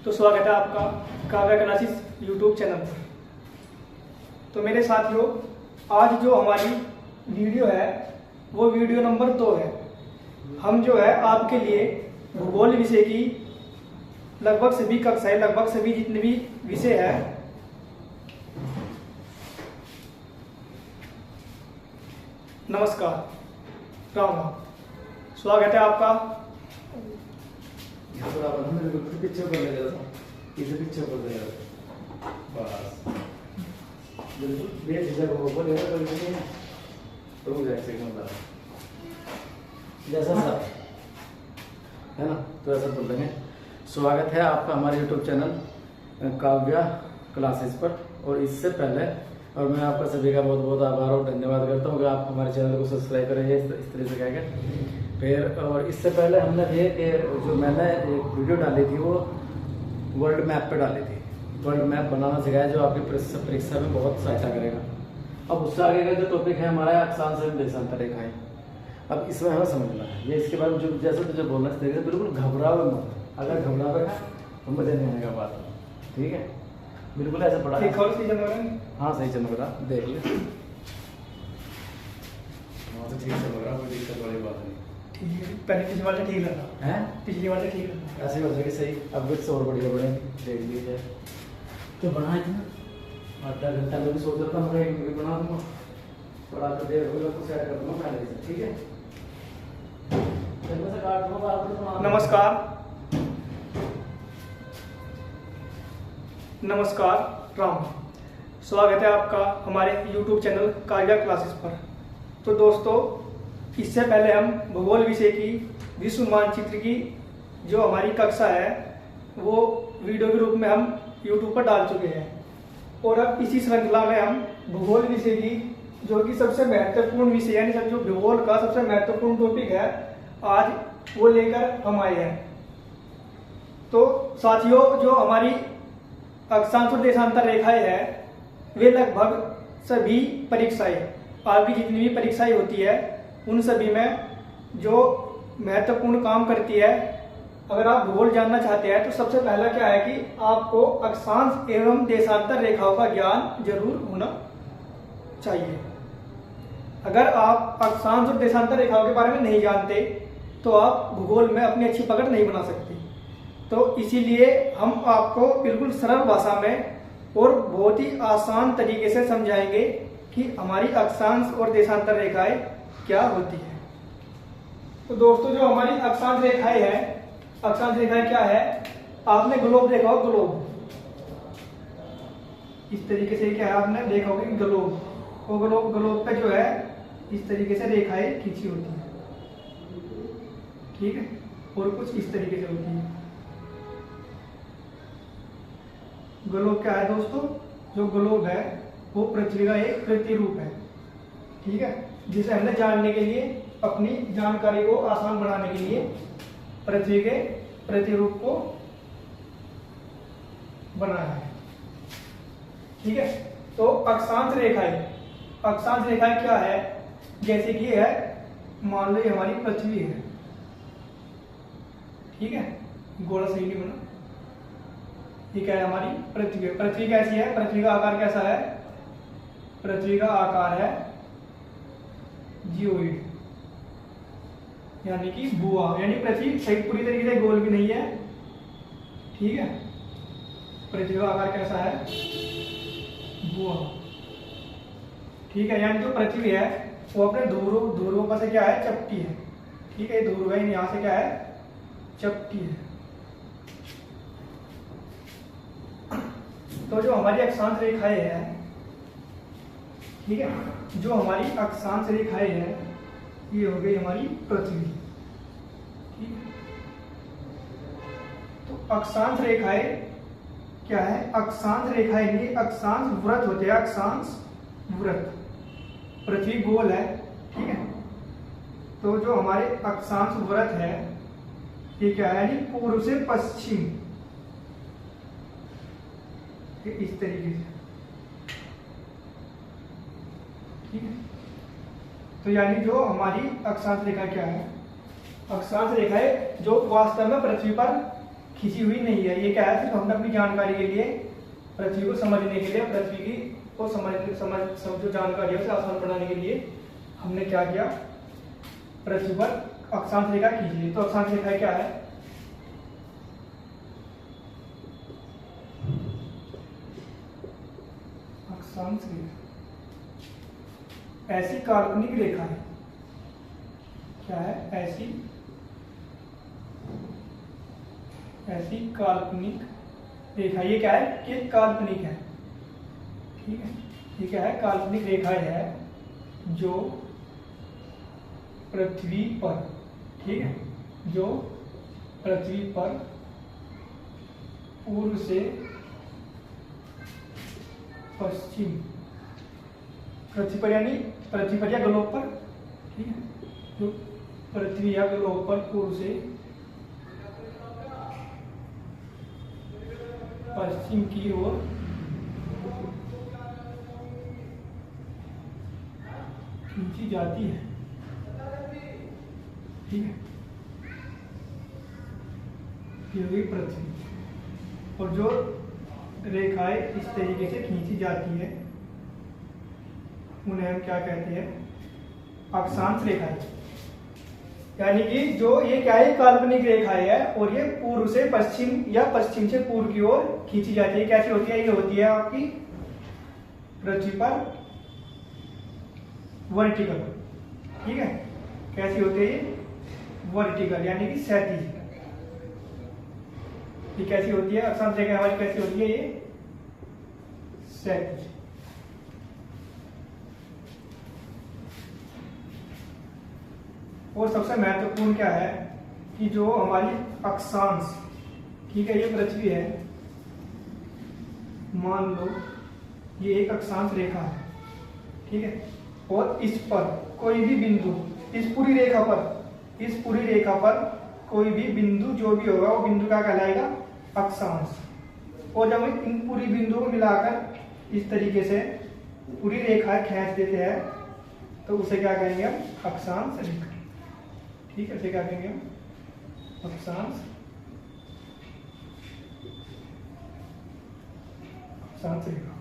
Speaker 1: तो स्वागत है आपका काव्या क्लासेस यूट्यूब चैनल पर। तो मेरे साथियों, आज जो हमारी वीडियो है वो वीडियो नंबर 2 है। हम जो है आपके लिए भूगोल विषय की लगभग सभी कक्षाएं, लगभग सभी जितने भी विषय है, नमस्कार, राम राम, स्वागत है आपका।
Speaker 2: थोड़ा बिल्कुल पीछे कर ले जरा, इसे पीछे कर दे यार, बस बिल्कुल बेझिझक हो बोल ये तो नहीं है। रुक जा एक सेकंड ला, जैसा सा है ना, तो ऐसा बोल देंगे। स्वागत है आपका हमारे YouTube चैनल काव्या क्लासेस पर। और इससे पहले और मैं आपका सभी का बहुत बहुत आभार और धन्यवाद करता हूँ कि आप हमारे चैनल को सब्सक्राइब करेंगे इस तरह से कहेंगे। फिर और इससे पहले हमने ये कि जो मैंने एक वीडियो डाली थी वो वर्ल्ड मैप पे डाली थी, वर्ल्ड मैप बनाना सिखाया जो आपकी परीक्षा में बहुत सहायता करेगा। अब उससे आगे का जो टॉपिक है हमारा अक्षांश एवं देशांतर रेखाएं। अब इसमें हमें समझना है ये, इसके बारे में जो जैसे तुझे बोलना चाहिए, बिल्कुल घबराओ मत। अगर घबरा बैठा तो मजा नहीं आएगा बात, ठीक है? बिल्कुल ऐसा पढ़ा है। हाँ सही चल रहा, देख ले। हाँ तो ठीक चल रहा, कोई दिक्कत वाली बात नहीं।
Speaker 1: ठीक है, पहले पिछली बार से ठीक लगा
Speaker 2: हैं?
Speaker 1: पिछली बार से ठीक लगा,
Speaker 2: ऐसे हो जाएगी सही। अब कुछ और बढ़िया बढ़ेंगे, देख लीजिए। तो बना इतना आधा घंटा में भी सोच रहा था मैं एक मूवी बना दूंगा, थोड़ा तो देर होगा तो सेट कर दूंगा पहले से, ठीक है? जब से काट दूंगा आप।
Speaker 1: नमस्कार, नमस्कार, राम, स्वागत है आपका हमारे YouTube चैनल काव्या क्लासेस पर। तो दोस्तों, इससे पहले हम भूगोल विषय की विश्व मानचित्र की जो हमारी कक्षा है वो वीडियो के रूप में हम YouTube पर डाल चुके हैं, और अब इसी श्रृंखला में हम भूगोल विषय की जो कि सबसे महत्वपूर्ण विषय यानी सब जो भूगोल का सबसे महत्वपूर्ण टॉपिक है आज वो लेकर हम आए हैं। तो साथियों, जो हमारी अक्षांश और देशांतर रेखाएं है वे लगभग सभी परीक्षाएं, आपकी जितनी भी परीक्षाएं होती है उन सभी में जो महत्वपूर्ण काम करती है, अगर आप भूगोल जानना चाहते हैं तो सबसे पहला क्या है कि आपको अक्षांश एवं देशांतर रेखाओं का ज्ञान जरूर होना चाहिए। अगर आप अक्षांश और देशांतर रेखाओं के बारे में नहीं जानते तो आप भूगोल में अपनी अच्छी पकड़ नहीं बना सकते। तो इसीलिए हम आपको बिल्कुल सरल भाषा में और बहुत ही आसान तरीके से समझाएंगे कि हमारी अक्षांश और देशांतर रेखाएं क्या होती है। तो दोस्तों, जो हमारी अक्षांश रेखाएं हैं, अक्षांश रेखाएं क्या है? आपने ग्लोब देखा हो, ग्लोब इस तरीके से, क्या है आपने देखा होगा कि ग्लोब, वो ग्लोब पे जो है इस तरीके से रेखाएं खींची होती है, ठीक है, और कुछ इस तरीके से होती है। ग्लोब क्या है दोस्तों? जो ग्लोब है वो पृथ्वी का एक प्रतिरूप है, ठीक है, जिसे हमने जानने के लिए, अपनी जानकारी को आसान बनाने के लिए पृथ्वी के प्रतिरूप को बनाया है, ठीक है। तो अक्षांश रेखाएं क्या है? जैसे कि है, मान लो ये हमारी पृथ्वी है, ठीक है, गोला सही नहीं बना, ये क्या है? हमारी पृथ्वी। पृथ्वी कैसी है? पृथ्वी का आकार कैसा है? पृथ्वी का आकार है जियोइड, यानी कि बुआ, यानी पृथ्वी सही पूरी तरीके से गोल भी नहीं है, ठीक है। पृथ्वी का आकार कैसा है? बुआ, ठीक है। यानी जो पृथ्वी है वो अपने ध्रुवों पर से क्या है? चपटी है, ठीक है। ध्रुव है, यहां से क्या है? चपटी है। तो जो हमारी अक्षांश रेखाएं हैं, ठीक है, जो हमारी अक्षांश रेखाएं हैं, ये हो गई हमारी पृथ्वी, ठीक है। तो अक्षांश रेखाएं क्या है? अक्षांश रेखाएं नहीं, अक्षांश वृत्त होते हैं, अक्षांश वृत्त। पृथ्वी गोल है, ठीक है, तो जो हमारे अक्षांश वृत्त है ये क्या है? यानी पूर्व से पश्चिम, इस तरीके से, ठीक है। तो यानी जो हमारी अक्षांश रेखा क्या है? अक्षांश रेखाएं जो वास्तव में पृथ्वी पर खींची हुई नहीं है, ये क्या है? सिर्फ हमने अपनी जानकारी के लिए, पृथ्वी को समझने के लिए, पृथ्वी की को समझ जो जानकारी है उसे आसान बनाने के लिए हमने क्या किया? पृथ्वी पर अक्षांश रेखा खींची। तो अक्षांश रेखा क्या है? अक्षांश रेखा ऐसी काल्पनिक रेखा है, क्या है? ऐसी काल्पनिक रेखा, ये क्या है? कि काल्पनिक है, ठीक है। ये क्या है? काल्पनिक रेखाएं है जो पृथ्वी पर, ठीक है, जो पृथ्वी पर पूर्व से पश्चिम, पृथ्वी पर यानी पृथ्वी पर या ग्लोब पर, ठीक है, जो पृथ्वी या ग्लोब पर पूर्व से पश्चिम की ओर खींची जाती है, ठीक है, ये हुई पृथ्वी। और जो रेखाएं इस तरीके से खींची जाती है उन्हें हम क्या कहते हैं? अक्षांश रेखाएं। यानी कि जो ये क्या है? काल्पनिक रेखाएं है और ये पूर्व से पश्चिम या पश्चिम से पूर्व की ओर खींची जाती है। कैसी होती है? ये होती है आपकी पृथ्वी पर वर्टिकल, ठीक है। कैसी होती है ये? वर्टिकल, यानी कि क्षैतिज। ये कैसी होती है? अक्षांश रेखा हमारी कैसी होती है? ये क्षैतिज। और सबसे महत्वपूर्ण क्या है कि जो हमारी अक्षांश, ठीक है, ये पृथ्वी है, मान लो ये एक अक्षांश रेखा है, ठीक है, और इस पर कोई भी बिंदु, इस पूरी रेखा पर कोई भी बिंदु जो भी होगा वो बिंदु क्या कहलाएगा? अक्षांश। और जब इन पूरी बिंदुओं को मिलाकर इस तरीके से पूरी रेखा खींच देते हैं तो उसे क्या कहेंगे हम? अक्षांश रेखा। ठीक है, इसे क्या कहेंगे हम? अक्षांश रेखा।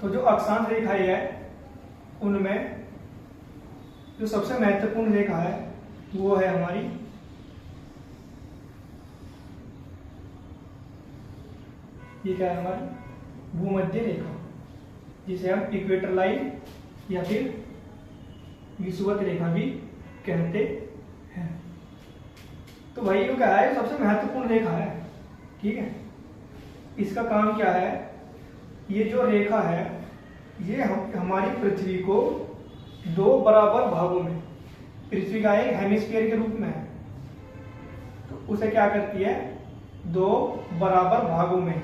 Speaker 1: तो जो अक्षांश रेखाएं है उनमें जो सबसे महत्वपूर्ण रेखा है वो है हमारी ये क्या है? हमारी भूमध्य रेखा, जिसे हम इक्वेटर लाइन या फिर विषुवत रेखा भी कहते हैं। तो भाई ये क्या है? सबसे महत्वपूर्ण रेखा है। ठीक है, इसका काम क्या है? ये जो रेखा है ये हमारी पृथ्वी को दो बराबर भागों में, पृथ्वी का एक हेमिस्फीयर के रूप में है, तो उसे क्या करती है? दो बराबर भागों में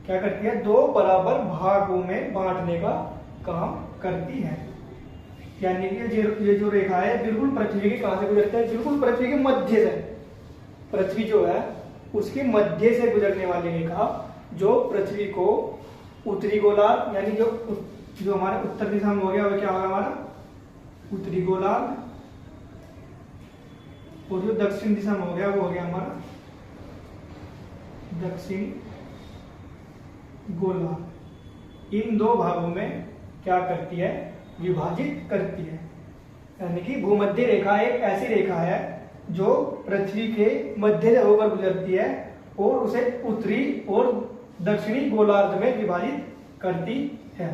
Speaker 1: क्या करती है? दो बराबर भागों में बांटने का काम करती है। यानी कि ये जो रेखा है बिल्कुल पृथ्वी के कहां से गुजरती है? बिल्कुल पृथ्वी के मध्य से। पृथ्वी जो है उसके मध्य से गुजरने वाली रेखा जो पृथ्वी को उत्तरी गोलार्ध, यानी जो हमारा उत्तर दिशा में हो गया वो क्या होगा? हमारा उत्तरी गोलार्ध, और जो दक्षिण दिशा में हो गया वो हो गया हमारा दक्षिण गोलार्ध। इन दो भागों में क्या करती है? विभाजित करती है। यानी कि भूमध्य रेखा एक ऐसी रेखा है जो पृथ्वी के मध्य से होकर गुजरती है और उसे उत्तरी और दक्षिणी गोलार्ध में विभाजित करती है।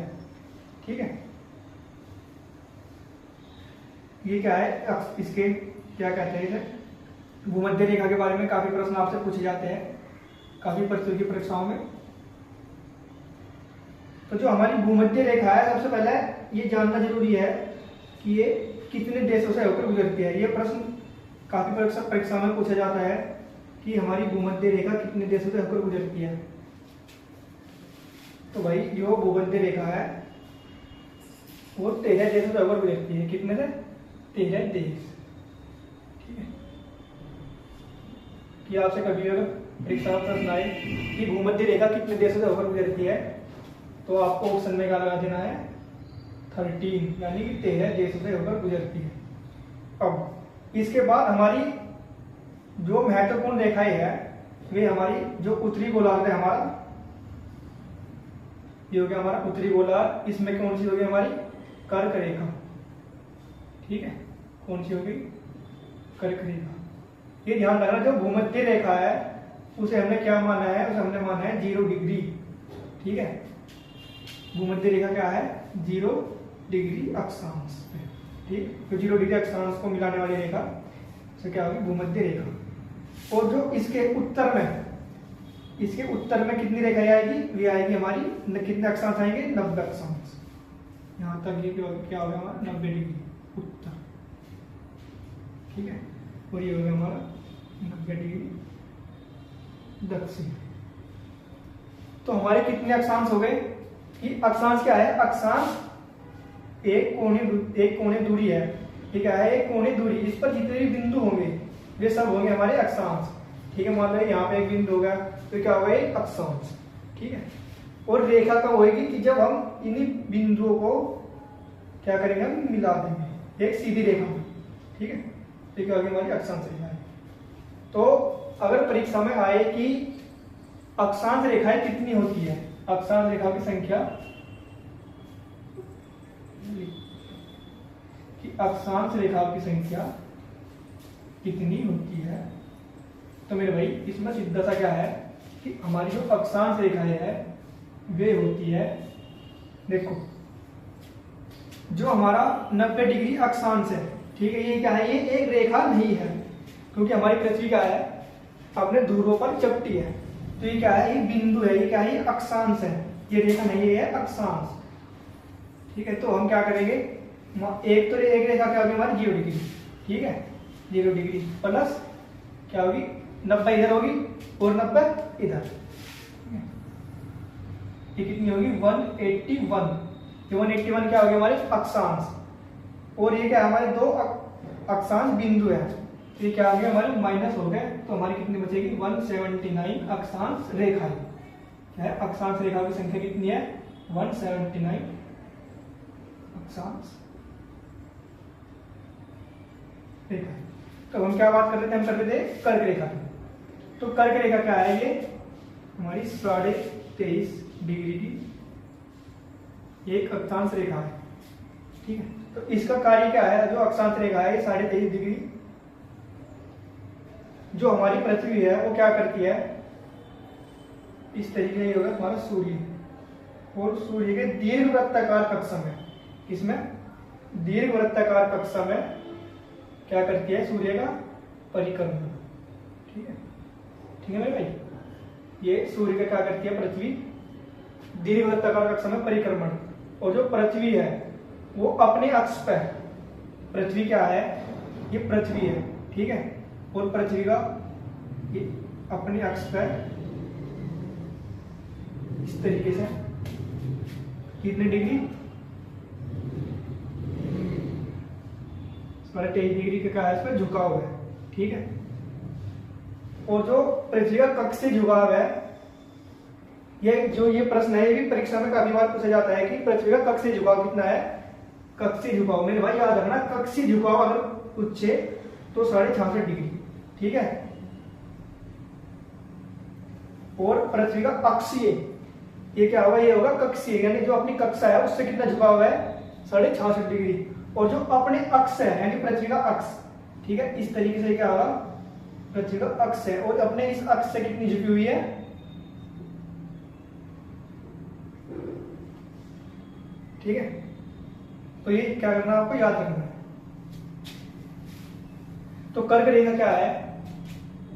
Speaker 1: ठीक है, ये क्या है? इसके क्या कहते हैं? इसे भूमध्य रेखा के बारे में काफी प्रश्न आपसे पूछे जाते हैं काफी प्रतियोगी परीक्षाओं में। तो जो हमारी भूमध्य रेखा है सबसे पहले ये जानना जरूरी है कि ये कितने देशों से होकर गुजरती है। ये प्रश्न काफी परीक्षा में पूछा जाता है कि हमारी भूमध्य रेखा कितने देशों से होकर गुजरती है। तो भाई जो भूमध्य रेखा है वो 13 देशों से होकर गुजरती है। कितने से? 13 देश। ठीक है, कि आपसे कभी अगर परीक्षा में प्रश्न आए कि भूमध्य रेखा कितने देशों से होकर गुजरती है तो आपको ऑप्शन में क्या लगा देना है? 13, यानी कि 13 देशों से होकर गुजरती है। अब इसके बाद हमारी जो महत्वपूर्ण रेखाएं है वे हमारी जो उत्तरी गोलार्ध है हमारा, ये हो गया हमारा उत्तरी गोलार्ध। इसमें कौन सी होगी? हमारी कर्क रेखा। ठीक है, कौन सी होगी? कर्क रेखा। ये ध्यान रखना, जो भूमध्य रेखा है उसे हमने क्या माना है? उसे हमने माना है 0 डिग्री। ठीक है, भूमध्य रेखा क्या है? 0 डिग्री अक्षांश। ठीक, तो 0 डिग्री अक्षांश को मिलाने वाली रेखा से क्या होगी? भूमध्य रेखा। और जो इसके उत्तर में कितनी रेखाएं आएगी? वे आएगी हमारी कितने अक्षांश आएंगे? 90 अक्षांश। यहां तक ये क्या होगा? हमारा 90 डिग्री उत्तर। ठीक है, और ये हो गया हमारा 90 डिग्री दक्षिण। तो हमारे कितने अक्षांश हो गए? कि अक्षांश क्या है? अक्षांश एक कोणीय दूरी है। ठीक है, एक कोणीय दूरी, इस पर जितने भी बिंदु होंगे वे सब होंगे हमारे अक्षांश। ठीक है, मान लो यहाँ पे एक बिंदु होगा तो क्या होगा? एक अक्षांश। ठीक है, और रेखा कब होगी? कि जब हम इन्हीं बिंदुओं को क्या करेंगे? हम मिला देंगे एक सीधी रेखा में। ठीक है, तो क्या होगी? हमारी अक्षांश रेखा है। तो अगर परीक्षा में आए कि अक्षांश रेखाएं कितनी होती है, अक्षांश रेखा की संख्या, कि अक्षांश रेखा की संख्या कितनी होती है, तो मेरे भाई इसमें सीधा सा क्या है कि हमारी जो अक्षांश रेखाएं है वे होती है, देखो जो हमारा 90 डिग्री अक्षांश है। ठीक है, ये क्या है? ये एक रेखा नहीं है, क्योंकि हमारी पृथ्वी क्या है? अपने ध्रुवों पर चपटी है। तो ये क्या है? ये बिंदु है, ये क्या है? ये अक्षांश है, ये रेखा नहीं है, ये अक्षांश। ठीक है, तो हम क्या करेंगे? एक रेखा क्या होगी हमारी? 0 डिग्री। ठीक है, 0 डिग्री प्लस क्या होगी? 90 इधर होगी और 90 इधर। ये कितनी होगी? 181। ये 181 क्या होगी? हमारे अक्षांश। और ये क्या? हमारे दो अक्षांश बिंदु है, तो ये क्या हो गया? हमारे माइनस हो गए। तो हमारी कितनी बचेगी? 179 अक्षांश रेखाएं। क्या है? अक्षांश रेखा की संख्या कितनी है? 179 अक्षांश रेखा। तो हम क्या बात कर रहे थे, हम कर रहे थे कर्क रेखा की। तो कर्क रेखा क्या है, ये हमारी 23.5 डिग्री की एक अक्षांश रेखा है, ठीक है। तो इसका कार्य क्या है, जो अक्षांश रेखा है 23.5 डिग्री, जो हमारी पृथ्वी है वो क्या करती है, इस तरीके से होगा हमारा सूर्य, और सूर्य के दीर्घवृत्ताकार कक्षा में, इसमें दीर्घवृत्ताकार कक्षा में क्या करती है, सूर्य का परिक्रमण, ठीक है, ठीक है मेरे भाई। ये सूर्य का क्या करती है, पृथ्वी दीर्घवृत्ताकार कक्षा में परिक्रमण, और जो पृथ्वी है वो अपने अक्ष पर, पृथ्वी क्या है, ये पृथ्वी है, ठीक है, और पृथ्वी का ये अपने अक्ष पर इस तरीके से कितने डिग्री, 23 डिग्री का क्या है, इस पर झुकाव है, ठीक है। और जो पृथ्वी का कक्ष से झुकाव है, ये प्रश्न है, ये भी परीक्षा में काफी बार पूछा जाता है कि पृथ्वी का कक्ष से झुकाव कितना है। कक्ष से झुकाव मेरे भाई याद रखना, कक्ष से झुकाव अगर पूछे तो 66.5 डिग्री, ठीक है। और पृथ्वी का अक्षीय, ये क्या होगा, ये होगा कक्षीय, यानी जो अपनी कक्षा है उससे कितना झुकाव है, 66.5 डिग्री। और जो अपने अक्ष है यानी पृथ्वी का अक्ष, ठीक है, इस तरीके से क्या होगा, पृथ्वी का अक्ष है, और अपने इस अक्ष से कितनी झुकी हुई है, ठीक है। तो ये क्या करना है, आपको याद रखना है। तो कर्क रेखा क्या है,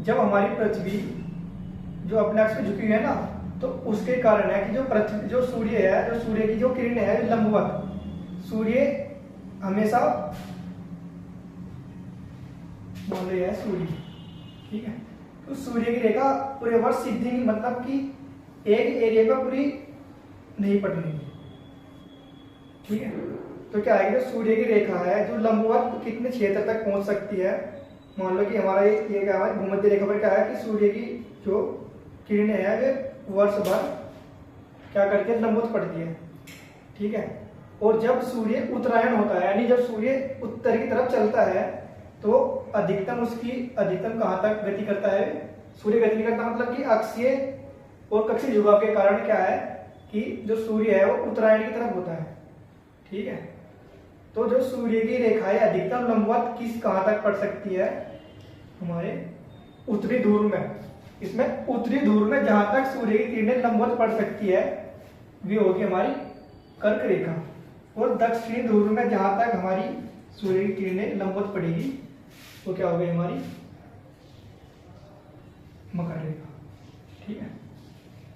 Speaker 1: जब हमारी पृथ्वी जो अपने अक्ष पे झुकी हुई है ना, तो उसके कारण है कि जो पृथ्वी, जो सूर्य है, जो सूर्य की जो किरण है लंबवत, सूर्य हमेशा बोल रही है सूर्य, ठीक है। तो सूर्य की रेखा पूरे वर्ष सीधी, मतलब कि एक एरिया पर पूरी नहीं पड़नी, ठीक है। तो क्या है, जो सूर्य की रेखा है जो लंबवत कितने क्षेत्र तक पहुंच सकती है, मान लो कि हमारा ये क्या है, भूमध्य रेखा पर क्या है कि सूर्य की जो किरणें हैं वे वर्ष भर क्या करती है, लंबवत पड़ती है, ठीक है। और जब सूर्य उत्तरायण होता है, यानी जब सूर्य उत्तर की तरफ चलता है, तो अधिकतम कहाँ तक गति करता है, सूर्य गति नहीं करता, मतलब कि अक्षीय और कक्षीय झुकाव के कारण क्या है कि जो सूर्य है वो उत्तरायण की तरफ होता है, ठीक है। तो जो सूर्य की रेखाएं अधिकतम लंबवत कहां तक पड़ सकती है, हमारे उत्तरी ध्रुव में, इसमें उत्तरी ध्रुव में जहां तक सूर्य की किरणें लंबवत पड़ सकती है वे होगी हमारी कर्क रेखा, और दक्षिणी ध्रुव में जहां तक हमारी सूर्य की किरणें लंबवत पड़ेगी वो क्या होगी, हमारी मकर रेखा, ठीक है।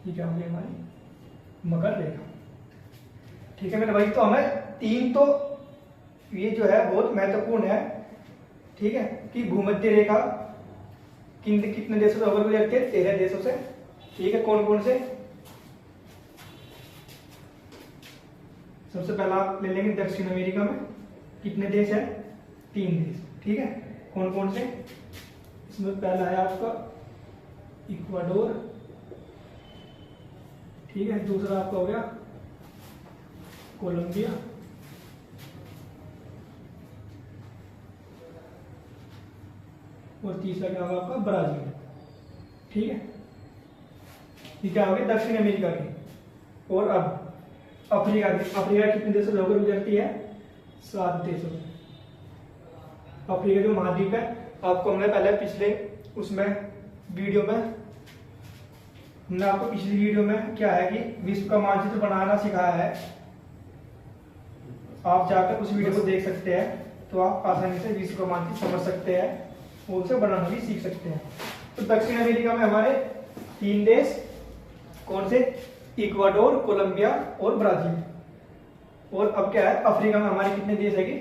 Speaker 1: ये क्या होगी, हमारी मकर रेखा, ठीक है मेरे भाई। तो हमें तीन, तो ये जो है बहुत महत्वपूर्ण है, ठीक है, कि भूमध्य रेखा कितने देशों से होकर गुजरती है, 13 देशों से, ठीक है। कौन कौन से, सबसे पहला आप ले लेंगे दक्षिण अमेरिका में कितने देश है, 3 देश, ठीक है। कौन कौन से, इसमें पहला है आपका इक्वाडोर, ठीक है। दूसरा आपका हो गया कोलंबिया, और तीसरा क्या होगा आपका ब्राजील, ठीक है। ये क्या होगी दक्षिण अमेरिका की। और अब अफ्रीका कितने देशों से होकर गुजरती है, 7 देशों से। अफ्रीका जो महाद्वीप है, आपको हमने पहले पिछले उसमें वीडियो में, हमने आपको पिछली वीडियो में क्या है कि विश्व का मानचित्र बनाना सिखाया है, आप जाकर उस वीडियो को देख सकते हैं, तो आप आसानी से विश्व का मानचित्र समझ सकते हैं और उसे बनाना भी सीख सकते हैं। तो दक्षिण अमेरिका में हमारे 3 देश, कौन से, इक्वाडोर, कोलंबिया और ब्राजील। और अब क्या है, अफ्रीका में हमारे कितने देश है कि,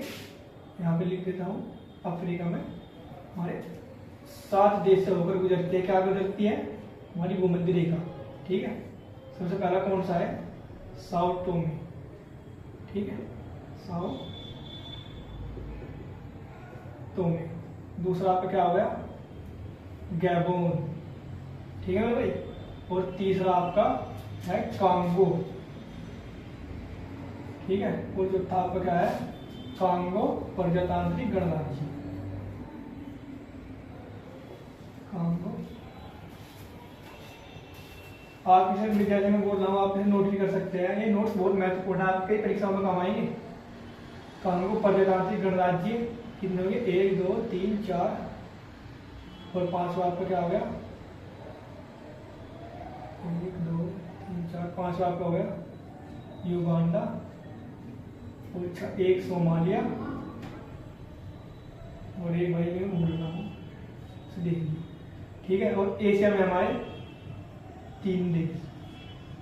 Speaker 1: यहाँ पे लिख देता हूँ, अफ्रीका में हमारे 7 देश से होकर गुजरती है, क्या गुजरती है, हमारी भूमध्य रेखा, ठीक है। सबसे पहला कौन सा है, साओ टोमे, ठीक है, साओ टोमे। दूसरा आपका क्या हो गया, गैबोन, ठीक है मेरे भाई। और तीसरा आपका है कांगो, ठीक है। और जो था आपका क्या है, कांगो प्रजातांत्रिक गणराज्य, कांगो। आप इसे विद्यालय में बोल रहा हूँ, आप इसे नोट भी कर सकते हैं, ये नोट्स बहुत महत्वपूर्ण है, आपके परीक्षाओं में काम आएंगे। कांगो प्रजातांत्रिक गणराज्य कितने हो गए, 1 2 3 4 और 5वां आपका क्या हो गया, 1 2 3 4 5वां आपका हो गया युगांडा, और एक सोमालिया, और एक भाई मैं भूल रहा हूँ, देखिए ठीक है। और एशिया में हमारे 3 देश,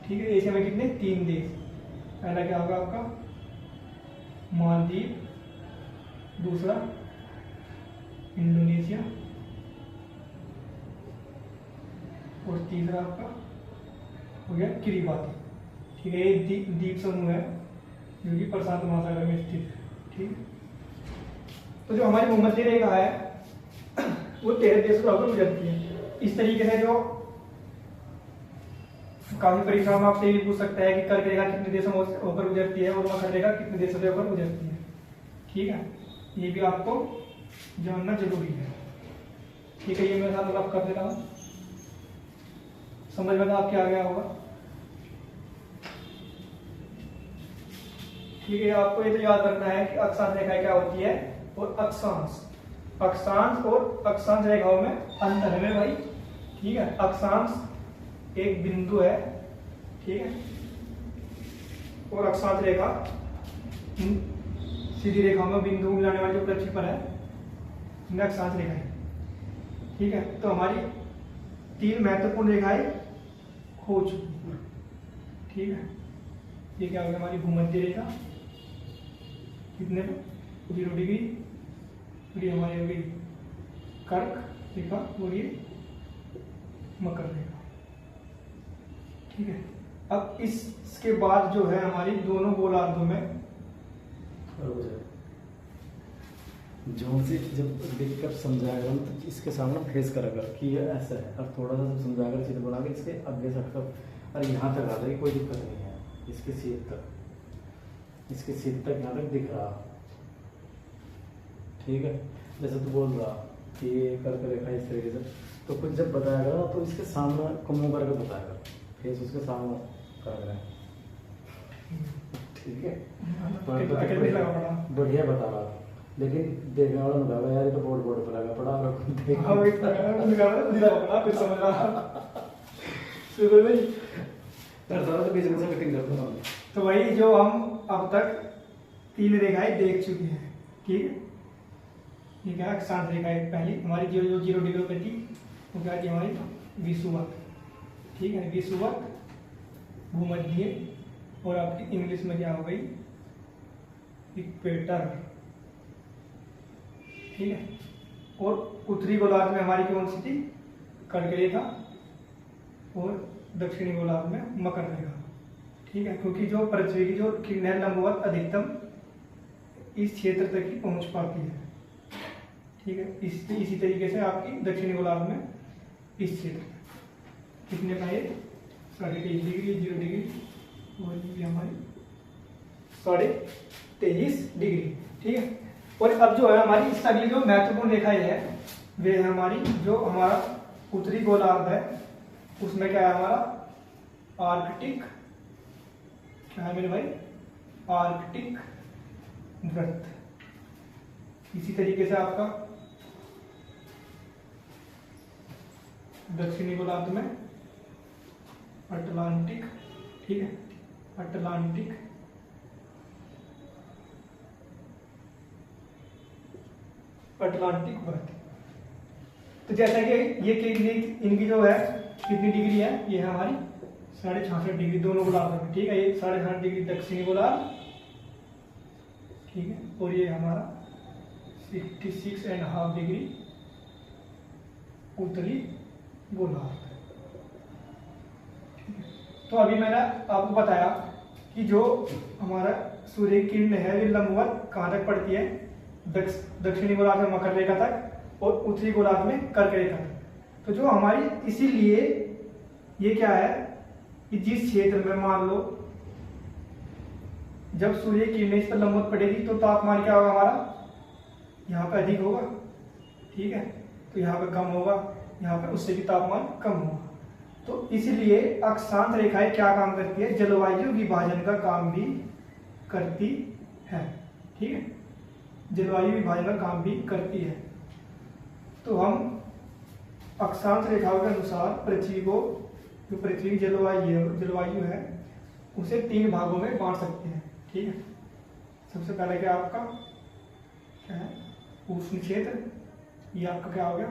Speaker 1: ठीक है। एशिया में कितने, 3 देश। पहला क्या होगा आपका मालदीव, दूसरा इंडोनेशिया, और तीसरा आपका हो गया किरिबाती, ठीक है। ये द्वीप समूह है जो कि प्रशांत महासागर में स्थित है, ठीक है। तो जो हमारी भूमध्य रेखा है वो 13 देशों से होकर गुजरती है। इस तरीके से जो काफी परीक्षाओं में आपसे ये पूछ सकता है कि कर्क रेखा कितने देशों में होकर गुजरती है और मकर रेखा कितने देशों से होकर गुजरती है, ठीक है। ये भी आपको जानना जरूरी है, ठीक है। ये मेरे साथ आप कर देता हूँ, समझ में आपके आ गया होगा, ठीक है। आपको ये तो याद रखना है कि अक्षांश रेखाएं क्या होती है और अक्षांश, अक्षांश और अक्षांश रेखाओं में अंतर है मेरे भाई, ठीक है। अक्षांश एक बिंदु है, ठीक है, और अक्षांश रेखा सीधी रेखाओं में बिंदु मिलाने वाले जो प्रक्षेपण है इनमें अक्षांश रेखा है, ठीक है। तो हमारी 3 महत्वपूर्ण रेखाएं हो चुकी, ठीक है। ये क्या होगा, हमारी भूमध्य रेखा कितने पे 0 डिग्री, और ये हमारी हो गई कर्क रेखा, और ये मकर रेखा, ठीक है। अब इसके बाद जो है हमारी दोनों गोलार्धों में
Speaker 2: जो से जब देखकर समझाएगा तो इसके सामने फेस करा कर कि ये ऐसा है, और थोड़ा सा समझाकर चित्र बना के इसके आगे से हटकर अरे यहाँ तक आता है, कोई दिक्कत नहीं है। इसके सीट तक, इसके सीट तक यहाँ तक दिख रहा, ठीक है। जैसे तू बोल रहा कि ये करके रेखा इस तरीके से, तो कुछ जब बताएगा ना तो इसके सामने कम करके बताएगा, फेस उसके सामने कर रहे हैं, ठीक है। बढ़िया बता रहा, लेकिन देखने वाला ना भागा यार ये तो बोर्ड बोर्ड पर लगा पड़ा और
Speaker 1: फिर समझ रहा
Speaker 2: तो बीच में से कटिंग कर दूंगा।
Speaker 1: तो वही जो हम अब तक 3 रेखाएं देख चुके हैं, ठीक है। ये क्या अक्षांश रेखाएं, पहली हमारी जो 0 डिग्री पे थी वो क्या थी हमारी विषुवत, ठीक है। विषुवत, भूमध्य, और आपकी इंग्लिश में क्या हो गई इक्वेटर, ठीक है। और उत्तरी गोलार्ध में हमारी कौन सी थी, कर्क रेखा, और दक्षिणी गोलार्ध में मकर रेखा, ठीक है। क्योंकि जो पृथ्वी की जो किरण है लंबवत अधिकतम इस क्षेत्र तक ही पहुंच पाती है, ठीक है। इसी तरीके से आपकी दक्षिणी गोलार्ध में इस क्षेत्र कितने का ये 23.5 डिग्री, 0 डिग्री, और ये हमारी 23.5 डिग्री, ठीक है। और अब जो है हमारी इस अगली जो महत्वपूर्ण रेखाएं है वे है हमारी जो हमारा उत्तरी गोलार्ध है उसमें क्या है हमारा आर्कटिक, क्या है मेरे भाई आर्कटिक वृत्त। इसी तरीके से आपका दक्षिणी गोलार्ध में अटलांटिक, ठीक है, अटलांटिक, अटलांटिक वृत्त। तो जैसा कि ये इनकी जो है कितनी डिग्री है, ये है हमारी 66.5 डिग्री दोनों गोलार्ध में, ठीक है। ये 66.5 डिग्री दक्षिणी गोलार्ध, ठीक है, और ये हमारा 66.5 डिग्री उत्तरी गोलार्ध। तो अभी मैंने आपको बताया कि जो हमारा सूर्य की किरण है ये लंबवत कहाँ तक पड़ती है, दक्षिणी गोलार्ध में मकर रेखा तक और उत्तरी गोलार्ध में कर्क रेखा तक। तो जो हमारी इसीलिए ये क्या है कि जिस क्षेत्र में मान लो जब सूर्य की किरणें इस पर लंबवत पड़ेगी तो तापमान क्या होगा हमारा, यहाँ पे अधिक होगा, ठीक है, तो यहाँ पे कम होगा, यहाँ पे उससे भी तापमान कम होगा। तो इसलिए अक्षांश रेखाएं क्या काम करती है, जलवायु विभाजन का काम भी करती है, ठीक है, जलवायु विभाजन का काम भी करती है। तो हम अक्षांश रेखाओं के अनुसार पृथ्वी को, जो पृथ्वी की जलवायु है उसे 3 भागों में बांट सकते हैं, ठीक है। सबसे पहले क्या आपका क्या है, उष्ण क्षेत्र, ये आपका क्या हो गया,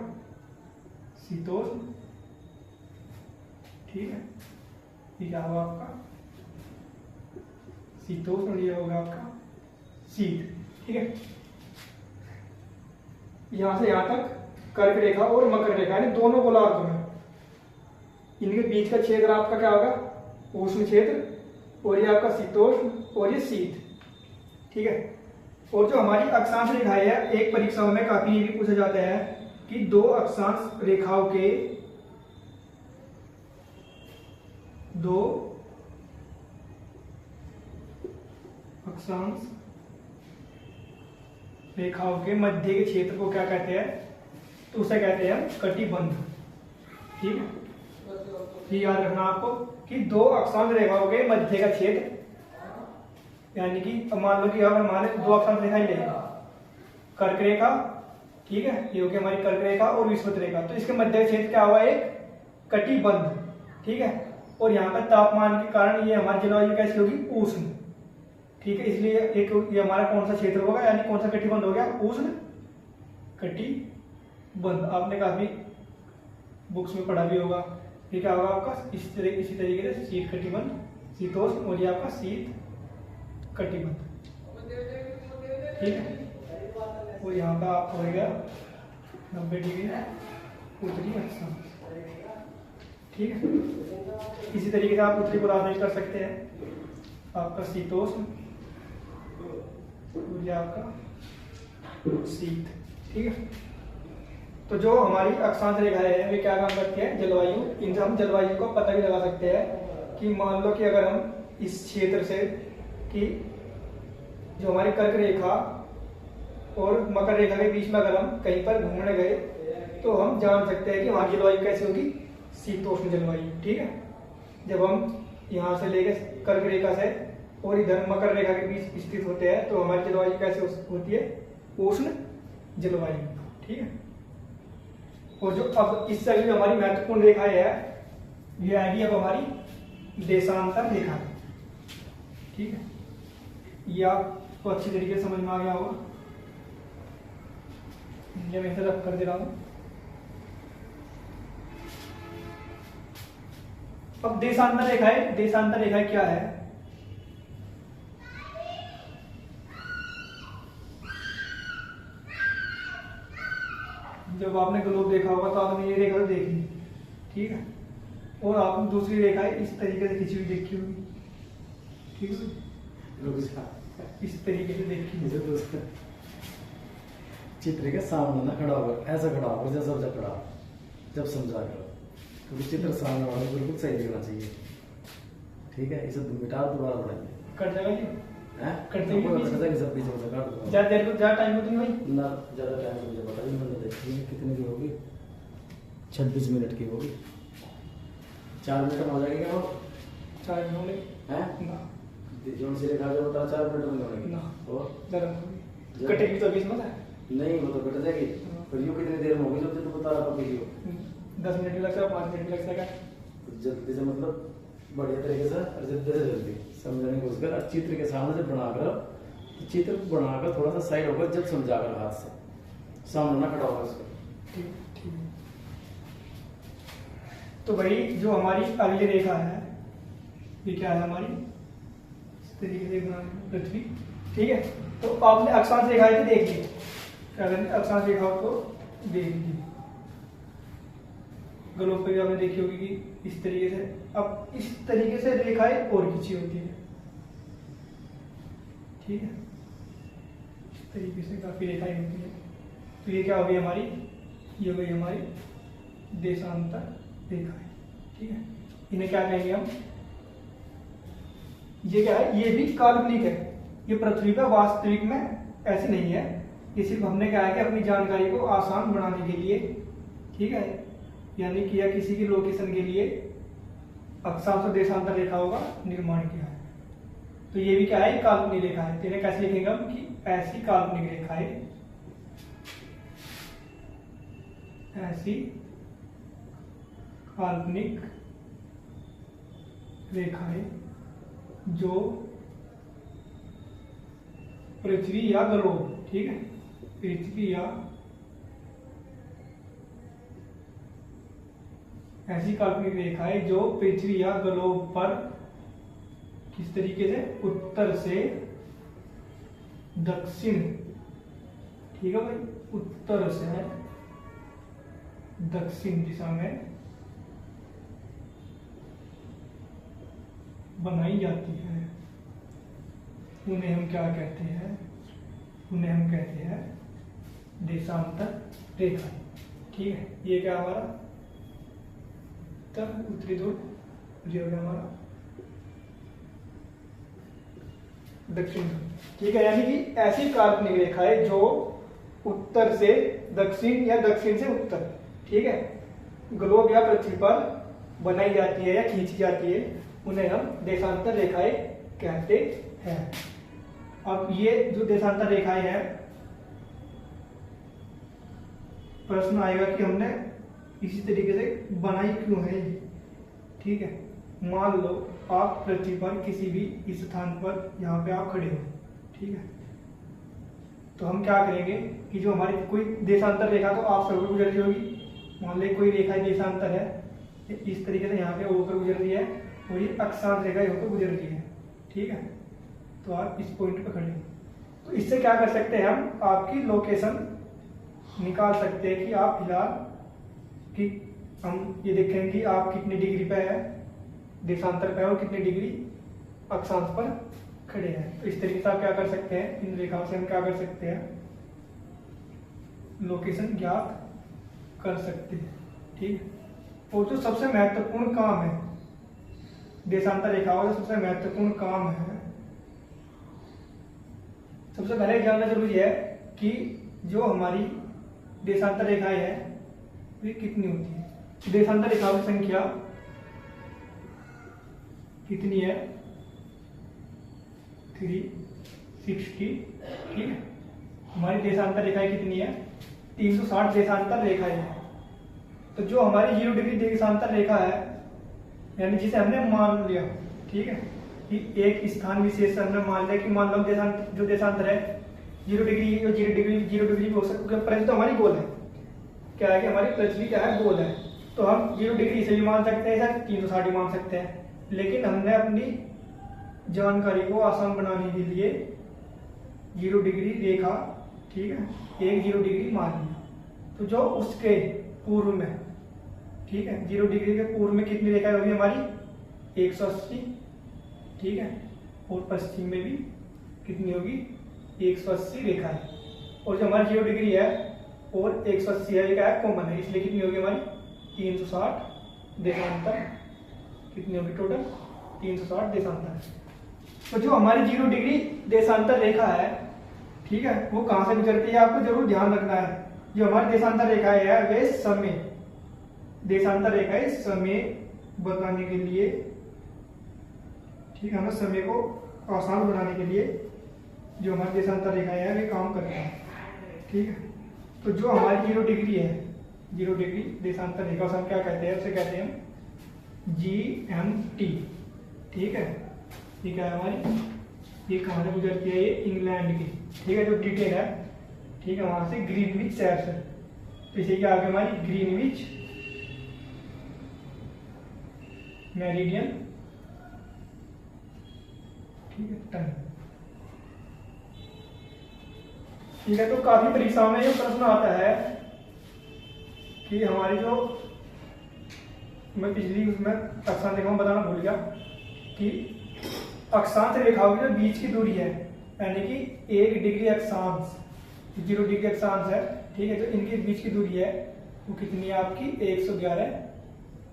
Speaker 1: शीतोष्ण, ठीक है, ये क्या होगा आपका शीतोष्ण, और ये होगा आपका शीत, ठीक है। यहां से यहां तक कर्क रेखा और मकर रेखा यानी दोनों गोलार्ध में, इनके बीच का क्षेत्र आपका क्या होगा, उष्ण क्षेत्र, और ये आपका शीतोष्ण और ये शीत, ठीक है। और जो हमारी अक्षांश रेखाएं है, एक परीक्षाओं में काफी ये भी पूछा जाता है कि 2 अक्षांश रेखाओं के 2 अक्षांश रेखाओं के मध्य के क्षेत्र को क्या कहते हैं, तो उसे कहते हैं कटिबंध, ठीक है। ये याद रखना आपको कि 2 अक्षांश रेखाओं के मध्य का क्षेत्र, यानी कि मान लो कि अगर हमारे 2 अक्षांश रेखा ही लेंगे, कर्क रेखा, ठीक है, ये होगी हमारी कर्क रेखा और विषुवत रेखा, तो इसके मध्य का क्षेत्र क्या हुआ, एक कटिबंध, ठीक है। और यहाँ पर तापमान के कारण ये हमारी जलवायु कैसी होगी, उष्ण, ठीक है। इसलिए एक ये हमारा कौन सा क्षेत्र होगा, यानी कौन सा कटिबंध हो गया, उष्ण कटिबंध। आपने काफी बुक्स में पढ़ा भी होगा। ये क्या होगा आपका, इसी तरीके से शीत कटिबंध, शीतोष्ण, और ये आपका शीत कटिबंध, ठीक है। और यहाँ का आपका हो गया 90 डिग्री उत्तरी अक्षांश, ठीक है। इसी तरीके से आप उत्तरी गोलार्ध में कर सकते हैं, आपका शीतोष्ण, और ये आपका शीत, ठीक है। तो जो हमारी अक्षांश रेखाएं हैं वे क्या काम करती है, जलवायु, इनसे हम जलवायु का पता भी लगा सकते हैं कि मान लो कि अगर हम इस क्षेत्र से कि जो हमारी कर्क रेखा और मकर रेखा के बीच में अगर हम कहीं पर घूमने गए तो हम जान सकते हैं कि वहां की जलवायु कैसी होगी, शीतोष्ण जलवायु, ठीक है। जब हम यहाँ से लेके कर्क रेखा से और इधर मकर रेखा के बीच स्थित होते हैं तो हमारी जलवायु कैसे होती है, उष्ण जलवायु, ठीक है। और जो अब इससे अगली हमारी महत्वपूर्ण रेखाएं है, ये आएगी अब हमारी देशांतर रेखा, ठीक है। ये आपको अच्छी तरीके से समझ में आ गया होगा, ये मैं इसे रब कर दे रहा हूं। अब देशांतर रेखाएं क्या है, जब आपने ग्लोब देखा होगा तो आपने ये रेखा तो देखी, ठीक है, और आपने दूसरी रेखाएं इस तरीके से खींची हुई देखी होगी, ठीक है, इस तरीके से देखी।
Speaker 2: चित्र के सामने ना खड़ा होकर ऐसा खड़ा होकर जैसा खड़ा, जब समझा करो, क्योंकि चित्र सामने वाला बिल्कुल सही दिखना चाहिए, ठीक है। इसे मिटा दोबारा बढ़ाइए,
Speaker 1: कट जाएगा ये,
Speaker 2: हैं
Speaker 1: कट जाएगी
Speaker 2: सब बीच में काट दो,
Speaker 1: ज्यादा टाइम तो नहीं भाई
Speaker 2: ना, ज्यादा टाइम मुझे पता नहीं, मैंने देखी कितने की होगी, 26 मिनट की होगी, 4 मिनट में हो जाएगी क्या वो,
Speaker 1: 4 मिनट होने
Speaker 2: हैं
Speaker 1: ना,
Speaker 2: जो से रेखा जो बता 4 मिनट में होगी
Speaker 1: ना,
Speaker 2: और
Speaker 1: ज्यादा कटेगी तो 20 मिनट है,
Speaker 2: नहीं वो तो कट जाएगी, पर यूं कितनी देर में होगी जब तक बता रहा वीडियो,
Speaker 1: 10 मिनट भी लग सकता है, 5 मिनट भी लग सकता है,
Speaker 2: जल्दी से मतलब बढ़िया तरीके से और जल्दी से जल्दी समझने की कोशिश कर। चित्र के सामने जब बनाकर, तो चित्र को बनाकर थोड़ा सा साइड होकर जब समझाकर हाथ से सामने ना खड़ा होगा उसको,
Speaker 1: ठीक ठीक। तो भाई जो हमारी अगली रेखा है ये क्या है हमारी, इस तरीके से पृथ्वी, ठीक है। तो आपने अक्षांश रेखाएं तो देख ली, अक्षांश रेखाओं को देख ली, ग्लोब पे भी आपने देखी होगी कि इस तरीके से, अब इस तरीके से रेखाएं और खींची होती है, ठीक है, इस तरीके से काफी रेखाएं होती है। तो ये क्या हो गई हमारी, ये हो गई हमारी देशांतर रेखाएं, ठीक है। इन्हें क्या कहेंगे हम, ये क्या है, ये भी काल्पनिक है, ये पृथ्वी पर वास्तविक में ऐसे नहीं है। ये सिर्फ हमने क्या है कि अपनी जानकारी को आसान बनाने के लिए, ठीक है, यानी कि या किसी की लोकेशन के लिए अक्षांश और देशांतर रेखाओं का निर्माण किया है। तो ये भी क्या है, काल्पनिक रेखा है। तो इन्हें कैसे लिखेंगे हम कि ऐसी काल्पनिक रेखाएं, ऐसी काल्पनिक रेखाएं जो पृथ्वी या ग्लोब, ठीक है, पृथ्वी या ऐसी काल्पनिक रेखाएं जो पृथ्वी या ग्लोब पर किस तरीके से उत्तर से दक्षिण, ठीक है भाई, उत्तर से दक्षिण दिशा में बनाई जाती है, उन्हें हम क्या कहते हैं, उन्हें हम कहते हैं देशांतर रेखा, ठीक है। ये क्या हमारा तब उत्तरी ध्रुव, ये हो गया हमारा दक्षिण ध्रुव, ठीक है। यानी कि ऐसी काल्पनिक रेखाएं जो उत्तर से दक्षिण या दक्षिण से उत्तर, ठीक है, ग्लोब या पृथ्वी पर बनाई जाती है या खींची जाती है, उन्हें हम देशांतर रेखाएं कहते हैं। अब ये जो देशांतर रेखाएं हैं, प्रश्न आएगा कि हमने इसी तरीके से बनाई क्यों है, ठीक है। मान लो आप पृथ्वी पर किसी भी इस स्थान पर यहाँ पे आप खड़े हो, ठीक है, तो हम क्या करेंगे कि जो हमारी कोई देशांतर रेखा तो आप सब गुजर रही होगी, मान लो कोई रेखा देशांतर है, इस तरीके से यहाँ पे होकर गुजर रही है, और ये अक्षांश रेखा होकर गुजर रही है, ठीक है। तो आप इस पॉइंट पर खड़े हो, तो इससे क्या कर सकते हैं, हम आपकी लोकेशन निकाल सकते हैं कि आप फिलहाल कि हम ये देखें कि आप कितनी डिग्री पे है, देशांतर पे है, और कितनी डिग्री अक्षांश पर खड़े हैं। तो इस तरीके से आप क्या कर सकते हैं, इन रेखाओं से हम क्या कर सकते हैं, लोकेशन ज्ञात कर सकते हैं, ठीक है। और जो सबसे महत्वपूर्ण काम है देशांतर रेखाओं का, सबसे महत्वपूर्ण काम है, सबसे पहले जानना जरूरी है कि जो हमारी देशांतर रेखाएं है वे कितनी होती है। देशांतर रेखाओं की संख्या कितनी है, 360, ठीक है। हमारी देशांतर रेखाएं कितनी है, 360 देशांतर रेखाएं हैं। तो जो हमारी 0 डिग्री देशांतर रेखा है, यानी जिसे हमने मान लिया, ठीक है, कि एक स्थान विशेष से हमने मान लिया कि मान लो जो देशांतर है 0 डिग्री, जो 0 डिग्री भी हो सकता है, परंतु हमारी गोल है क्या है कि हमारी पृथ्वी क्या है, गोल है। तो हम 0 डिग्री से भी मान सकते हैं, सर 360 भी मान सकते हैं, लेकिन हमने अपनी जानकारी को आसान बनाने के लिए 0 डिग्री रेखा, ठीक है, एक 0 डिग्री मान लिया। तो जो उसके पूर्व में, ठीक है, 0 डिग्री के पूर्व में कितनी रेखाएं होगी हमारी, 180, ठीक है, और पश्चिम में भी कितनी होगी, 180 रेखाएं। और जो हमारी 0 डिग्री है और 180 है, ये क्या है, कॉमन है, इसलिए कितनी होगी हमारी 360 देशांतर, कितनी होगी टोटल 360 देशांतर। तो जो हमारी 0 डिग्री देशांतर रेखा है, ठीक है, वो कहां से गुजरती है, आपको जरूर ध्यान रखना है। जो हमारी देशांतर रेखाएं है वे समय, देशांतर रेखाएं समय बताने के लिए, ठीक है, हमें समय को आसान बनाने के लिए जो हमारी देशांतर रेखाएं है वे काम करते हैं, ठीक है। तो जो हमारी 0 डिग्री है, 0 डिग्री देशांतर रेखा, उसे हम क्या कहते हैं, उसे कहते हैं GMT, ठीक है। ये क्या है हमारी, ये कहाँ से गुजरती है, ये इंग्लैंड की, ठीक है, जो ब्रिटेन है, ठीक है, वहां से ग्रीनविच शहर से। तो इसे क्या आगे हमारी ग्रीनविच मेरिडियन, ठीक है, टाइम, ठीक है। तो काफी परीक्षाओं में ये प्रश्न आता है कि हमारी जो, मैं पिछली उसमें अक्षांश रेखाओं बताना भूल गया कि अक्षांश रेखाओं की जो बीच की दूरी है, यानी कि 1 डिग्री अक्षांश, 0 डिग्री अक्षांश है, ठीक है, तो इनके बीच की दूरी है वो कितनी है आपकी, 111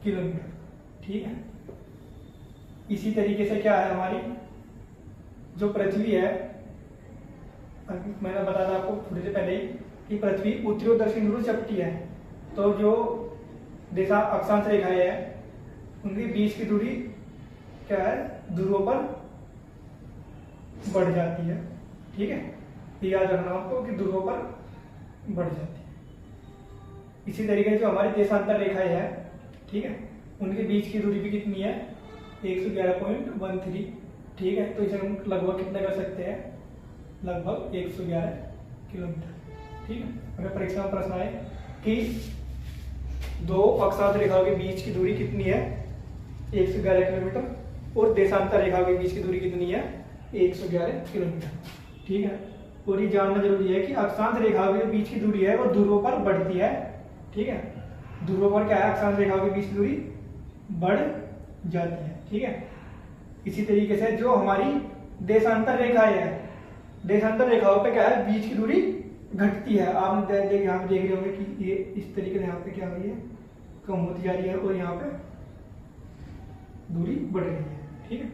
Speaker 1: किलोमीटर, ठीक है। इसी तरीके से क्या है हमारी जो पृथ्वी है, अभी मैंने बताया था आपको थोड़ी देर पहले ही कि पृथ्वी उत्तरी और दक्षिण ध्रुव चपटी है, तो जो दिशा अक्षांश रेखाएं है उनके बीच की दूरी क्या है, ध्रुवों पर बढ़ जाती है। ठीक है, ये याद रखना आपको कि ध्रुवों पर बढ़ जाती है। इसी तरीके से जो हमारी देशांतर रेखाएं है, ठीक है, उनके बीच की दूरी भी कितनी है, 111.13। ठीक है, तो इसे हम लगभग कितना कर सकते हैं, लगभग 111 किलोमीटर। ठीक है, अगर परीक्षा में प्रश्न आए कि दो अक्षांश रेखाओं के बीच की दूरी कितनी है, 111 किलोमीटर, और देशांतर रेखाओं के बीच की दूरी कितनी है, 111 किलोमीटर। ठीक है, और ये जानना जरूरी है कि अक्षांश रेखाओं के बीच की दूरी है वो ध्रुवों पर बढ़ती है। ठीक है, ध्रुवों पर क्या है, अक्षांश रेखाओं के बीच की दूरी बढ़ जाती है। ठीक है, इसी तरीके से जो हमारी देशांतर रेखाएं है, देशांतर रेखाओं पे क्या है, बीच की दूरी घटती है। आप यहाँ पे देख रहे होंगे कि ये इस तरीके से यहाँ पे क्या हो रही है, कम होती जा रही है, और यहाँ पे दूरी बढ़ रही है। ठीक है,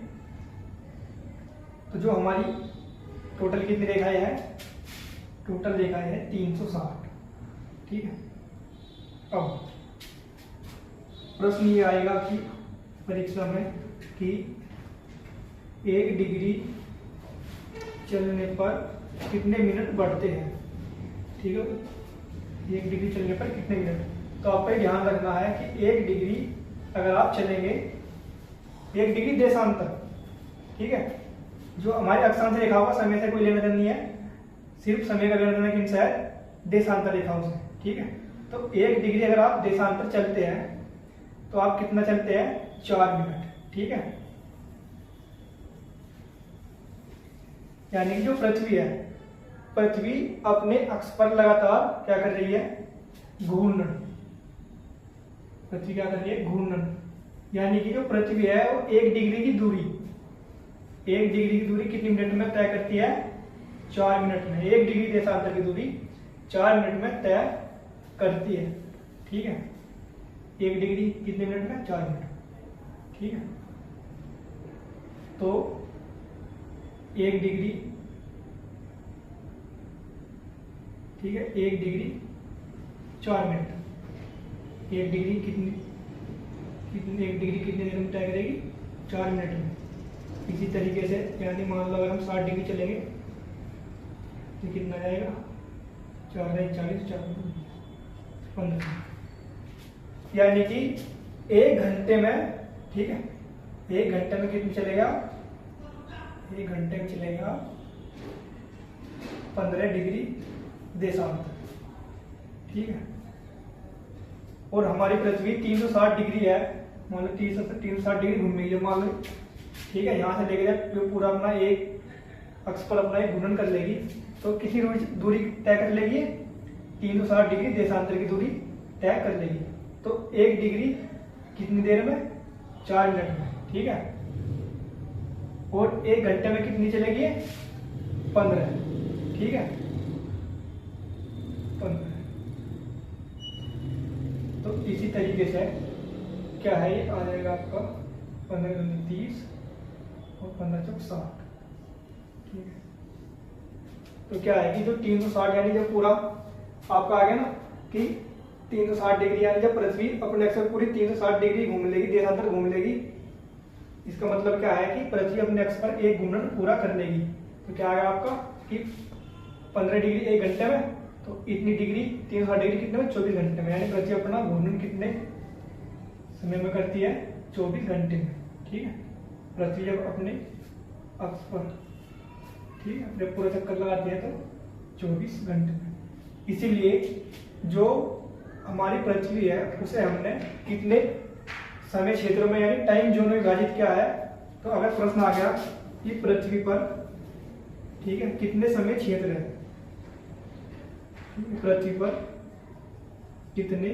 Speaker 1: तो जो हमारी टोटल कितनी रेखाएं हैं, टोटल रेखाएं हैं 360। ठीक है, अब प्रश्न ये आएगा कि परीक्षा में कि 1 डिग्री चलने पर कितने मिनट बढ़ते हैं। ठीक है, 1 डिग्री चलने पर कितने मिनट, तो आपको ध्यान रखना है कि 1 डिग्री अगर आप चलेंगे, 1 डिग्री देशांतर। ठीक है, जो हमारी अक्षांश रेखाओं का समय से कोई लेना देना नहीं है, सिर्फ समय का लेना देना किनसे है, देशांतर रेखाओं से। ठीक है, तो 1 डिग्री अगर आप देशांतर चलते हैं तो आप कितना चलते हैं, 4 मिनट। ठीक है, यानी कि जो पृथ्वी है, पृथ्वी अपने अक्ष पर लगातार क्या कर रही है, घूर्णन। पृथ्वी क्या कर रही है, घूर्णन। यानी कि जो पृथ्वी है वो 1 डिग्री की दूरी, 1 डिग्री की दूरी कितनी मिनट में तय करती है, 4 मिनट में। 1 डिग्री देशांतर की दूरी 4 मिनट में तय करती है। ठीक है, 1 डिग्री कितने मिनट में, 4 मिनट। ठीक है, तो 1 डिग्री, ठीक है, 1 डिग्री 4 मिनट। 1 डिग्री कितनी 1 डिग्री कितने देर में तय करेगी, 4 मिनट में। इसी तरीके से यानी मान लो अगर हम 60 डिग्री चलेंगे तो कितना जाएगा, 4 40 4 15, यानी कि 1 घंटे में। ठीक है, 1 घंटे में कितनी चलेगा, 1 घंटे में चलेगा 15 डिग्री देशांतर। ठीक है, और हमारी पृथ्वी 360 डिग्री है, मान लो 360 डिग्री घूमेगी जब मान लो। ठीक है, यहाँ से लेके जाए पूरा अपना एक अक्ष पर अपना एक घूर्णन कर लेगी, तो किसी दूरी तय कर लेगी, 360 डिग्री देशांतर की दूरी तय कर लेगी। तो 1 डिग्री कितनी देर में, 4 मिनट में। ठीक है, और 1 घंटे में कितनी चलेगी, 15। ठीक है, 15। तो इसी तरीके से क्या है, ये आ जाएगा आपका 15 दूनी 30 और 15 चौक 60। ठीक है, तो क्या है कि जो 360 यानी जब पूरा आपका आ गया ना कि 360 डिग्री, यानी जब पृथ्वी अपने अक्ष पर पूरी 360 डिग्री घूम लेगी, देशांतर घूम लेगी, इसका मतलब क्या है कि पृथ्वी अपने अक्ष पर एक घूर्णन पूरा कर लेगी। तो क्या आएगा आपका कि 15 डिग्री 1 घंटे में, तो इतनी डिग्री 360 डिग्री कितने में, 24 घंटे में। यानी पृथ्वी अपना घूर्णन कितने समय में करती है, 24 घंटे में। ठीक है, पृथ्वी जब अपने अक्ष पर, ठीक है, जब पूरा चक्कर लगाती है तो 24 घंटे में। इसीलिए जो हमारी पृथ्वी है उसे हमने कितने समय क्षेत्रों में यानी टाइम जोन में विभाजित किया है। तो अगर प्रश्न आ गया कि पृथ्वी पर, ठीक है, कितने समय क्षेत्र है, पृथ्वी पर कितने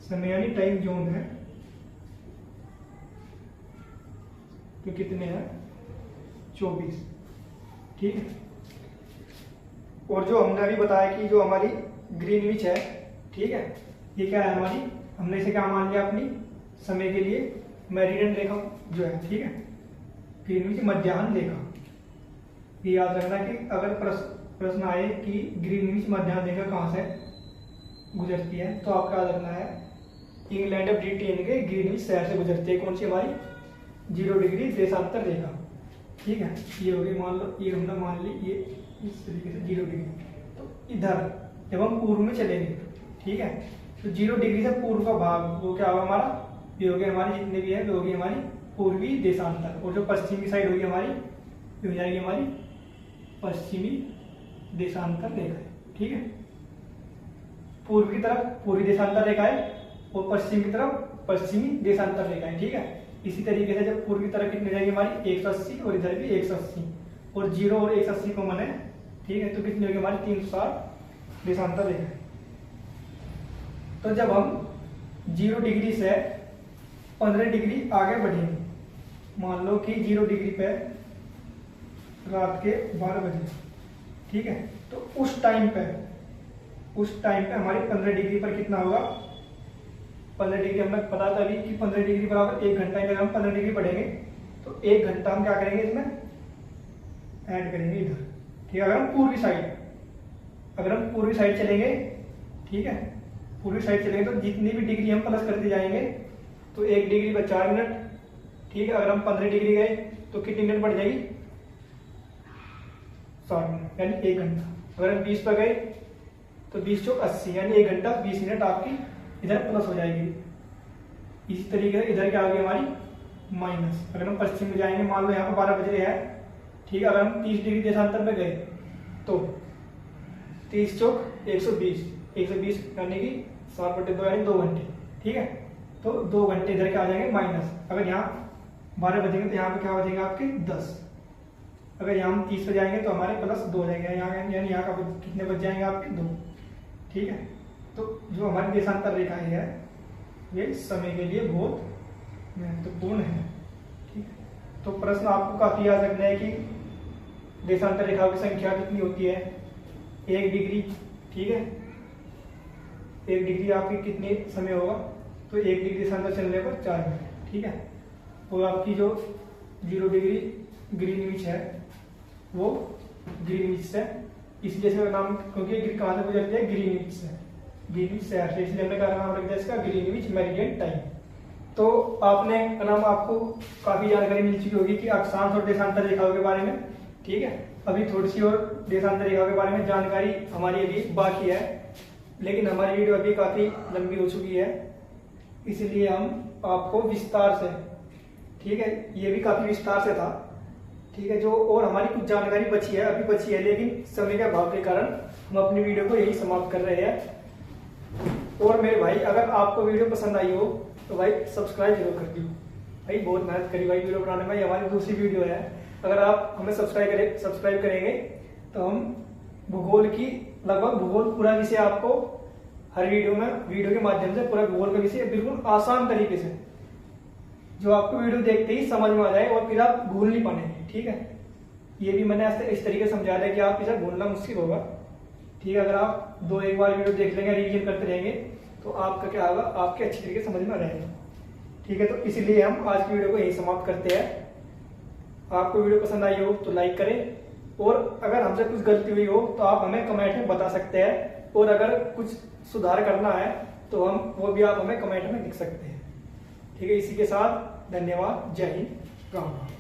Speaker 1: समय यानी टाइम जोन है, तो कितने हैं, 24। ठीक है, और जो हमने अभी बताया कि जो हमारी ग्रीनविच है, ठीक है, ये क्या है हमारी, हमने इसे क्या मान लिया अपनी समय के लिए मेरिडियन रेखा जो है। ठीक है, ग्रीनविच मध्याह्न रेखा। ये याद रखना कि अगर प्रश्न आए कि ग्रीनविच मध्याह्न रेखा कहाँ से गुजरती है, तो आपका याद रखना है इंग्लैंड और ब्रिटेन के ग्रीनविच शहर से गुजरती है। कौन सी हमारी 0 डिग्री देशांतर रेखा। ठीक है, ये हो गई, मान लो ये हमने मान ली ये इस तरीके से 0 डिग्री। तो इधर जब हम पूर्व में चलेंगे, ठीक है, तो 0 डिग्री से पूर्व का भाग वो क्या होगा हमारा, ये हो गया हमारी जितने भी है वो होगी हमारी पूर्वी देशांतर, और जो पश्चिमी साइड होगी हमारी ये हो जाएगी हमारी पश्चिमी देशांतर रेखा। ठीक है, पूर्व की तरफ पूर्वी देशांतर रेखा है और पश्चिम की तरफ पश्चिमी देशांतर रेखा है। ठीक है, इसी तरीके से जब पूर्व की तरफ कितनी जाएगी हमारी 180 और इधर भी 180 और 0 और 180 को मने, ठीक है, तो कितनी होगी हमारी 360 देशांतर रेखा है। तो जब हम 0 डिग्री से 15 डिग्री आगे बढ़ेंगे, मान लो कि 0 डिग्री पे रात के 12 बजे, ठीक है, तो उस टाइम पे हमारी 15 डिग्री पर कितना होगा, 15 डिग्री हमें पता था अभी कि 15 डिग्री बराबर 1 घंटा। अगर हम 15 डिग्री बढ़ेंगे तो 1 घंटा हम क्या करेंगे इसमें ऐड करेंगे इधर। ठीक है, अगर हम पूर्वी साइड चलेंगे, ठीक है, पूर्वी साइड चलेंगे तो जितनी भी डिग्री हम प्लस करते जाएंगे तो 1 डिग्री पर 4 मिनट। ठीक है, अगर हम 15 डिग्री गए तो कितनी मिनट बढ़ जाएगी 60 मिनट, यानी 1 घंटा। अगर हम 20 पर गए तो 20 चौक 80, यानी 1 घंटा 20 मिनट आपकी इधर प्लस हो जाएगी। इसी तरीके से इधर क्या आ गई हमारी माइनस। अगर हम पश्चिम में जाएंगे, मान लो यहाँ पर 12 बज रहे हैं, ठीक है, अगर हम 30 डिग्री देशांतर में गए तो 30 चौक 120 यानी कि 7/2 यानी 2 घंटे। ठीक है, तो 2 घंटे इधर क्या आ जाएंगे माइनस। अगर यहाँ 12 बजेंगे तो यहाँ पे क्या हो जाएंगे आपके 10। अगर यहाँ हम 30 पे जाएंगे तो हमारे +2 हो जाएंगे, यानी यहाँ का कितने बच जाएंगे आपके 2। ठीक है, तो जो हमारी देशांतर रेखा है ये समय के लिए बहुत महत्वपूर्ण है। ठीक है, तो प्रश्न आपको काफी याद रखना है कि देशांतर रेखाओं की संख्या कितनी होती है 1 डिग्री। ठीक है, 1 डिग्री आपकी कितने समय होगा, तो 1 डिग्री देशांतर चलने पर 4 मिनट। ठीक है, और आपकी जो 0 डिग्री ग्रीनविच है वो ग्रीनविच से इसलिए इसका नाम, क्योंकि कहाँ से गुजरती है ग्रीनविच से, ग्रीनविच शहर से, इसलिए हमने क्या नाम रख दिया इसका ग्रीनविच मेरिडियन टाइम। तो आपने नाम आपको काफी जानकारी मिल चुकी होगी कि अक्षांश और देशांतर रेखाओं के बारे में। ठीक है, अभी थोड़ी सी और देशांतर रेखाओं के बारे में जानकारी हमारी अभी बाकी है, लेकिन हमारी वीडियो अभी काफी लंबी हो चुकी है, इसलिए हम आपको विस्तार से, ठीक है, ये भी काफी विस्तार से था। ठीक है, जो और हमारी कुछ जानकारी अभी बची है, लेकिन समय के अभाव के कारण हम अपनी वीडियो को यही समाप्त कर रहे हैं। और मेरे भाई, अगर आपको वीडियो पसंद आई हो तो भाई सब्सक्राइब जरूर कर दियो भाई, बहुत मेहनत करी भाई वीडियो बनाने में, हमारी दूसरी वीडियो है। अगर आप हमें सब्सक्राइब करेंगे तो हम भूगोल की लगभग भूगोल पूरा विषय आपको हर वीडियो के माध्यम से पूरा भूगोल का विषय बिल्कुल आसान तरीके से, जो आपको वीडियो देखते ही समझ में आ जाए और फिर आप भूल नहीं पाएंगे। ठीक है, ये भी मैंने इस तरीके से समझा दिया कि आप इसे भूलना मुश्किल होगा। ठीक है, अगर आप 2-1 बार वीडियो देख लेंगे, रिवीजन करते रहेंगे तो आपका क्या होगा, आपके अच्छी तरीके से समझ में आ जाएगा। ठीक है, तो इसलिए हम आज की वीडियो को यही समाप्त करते हैं। आपको वीडियो पसंद आई हो तो लाइक करें, और अगर हमसे कुछ गलती हुई हो तो आप हमें कमेंट में बता सकते हैं, और अगर कुछ सुधार करना है तो वो भी आप हमें कमेंट में लिख सकते हैं। ठीक है, इसी के साथ धन्यवाद, जय हिंद, राम राम।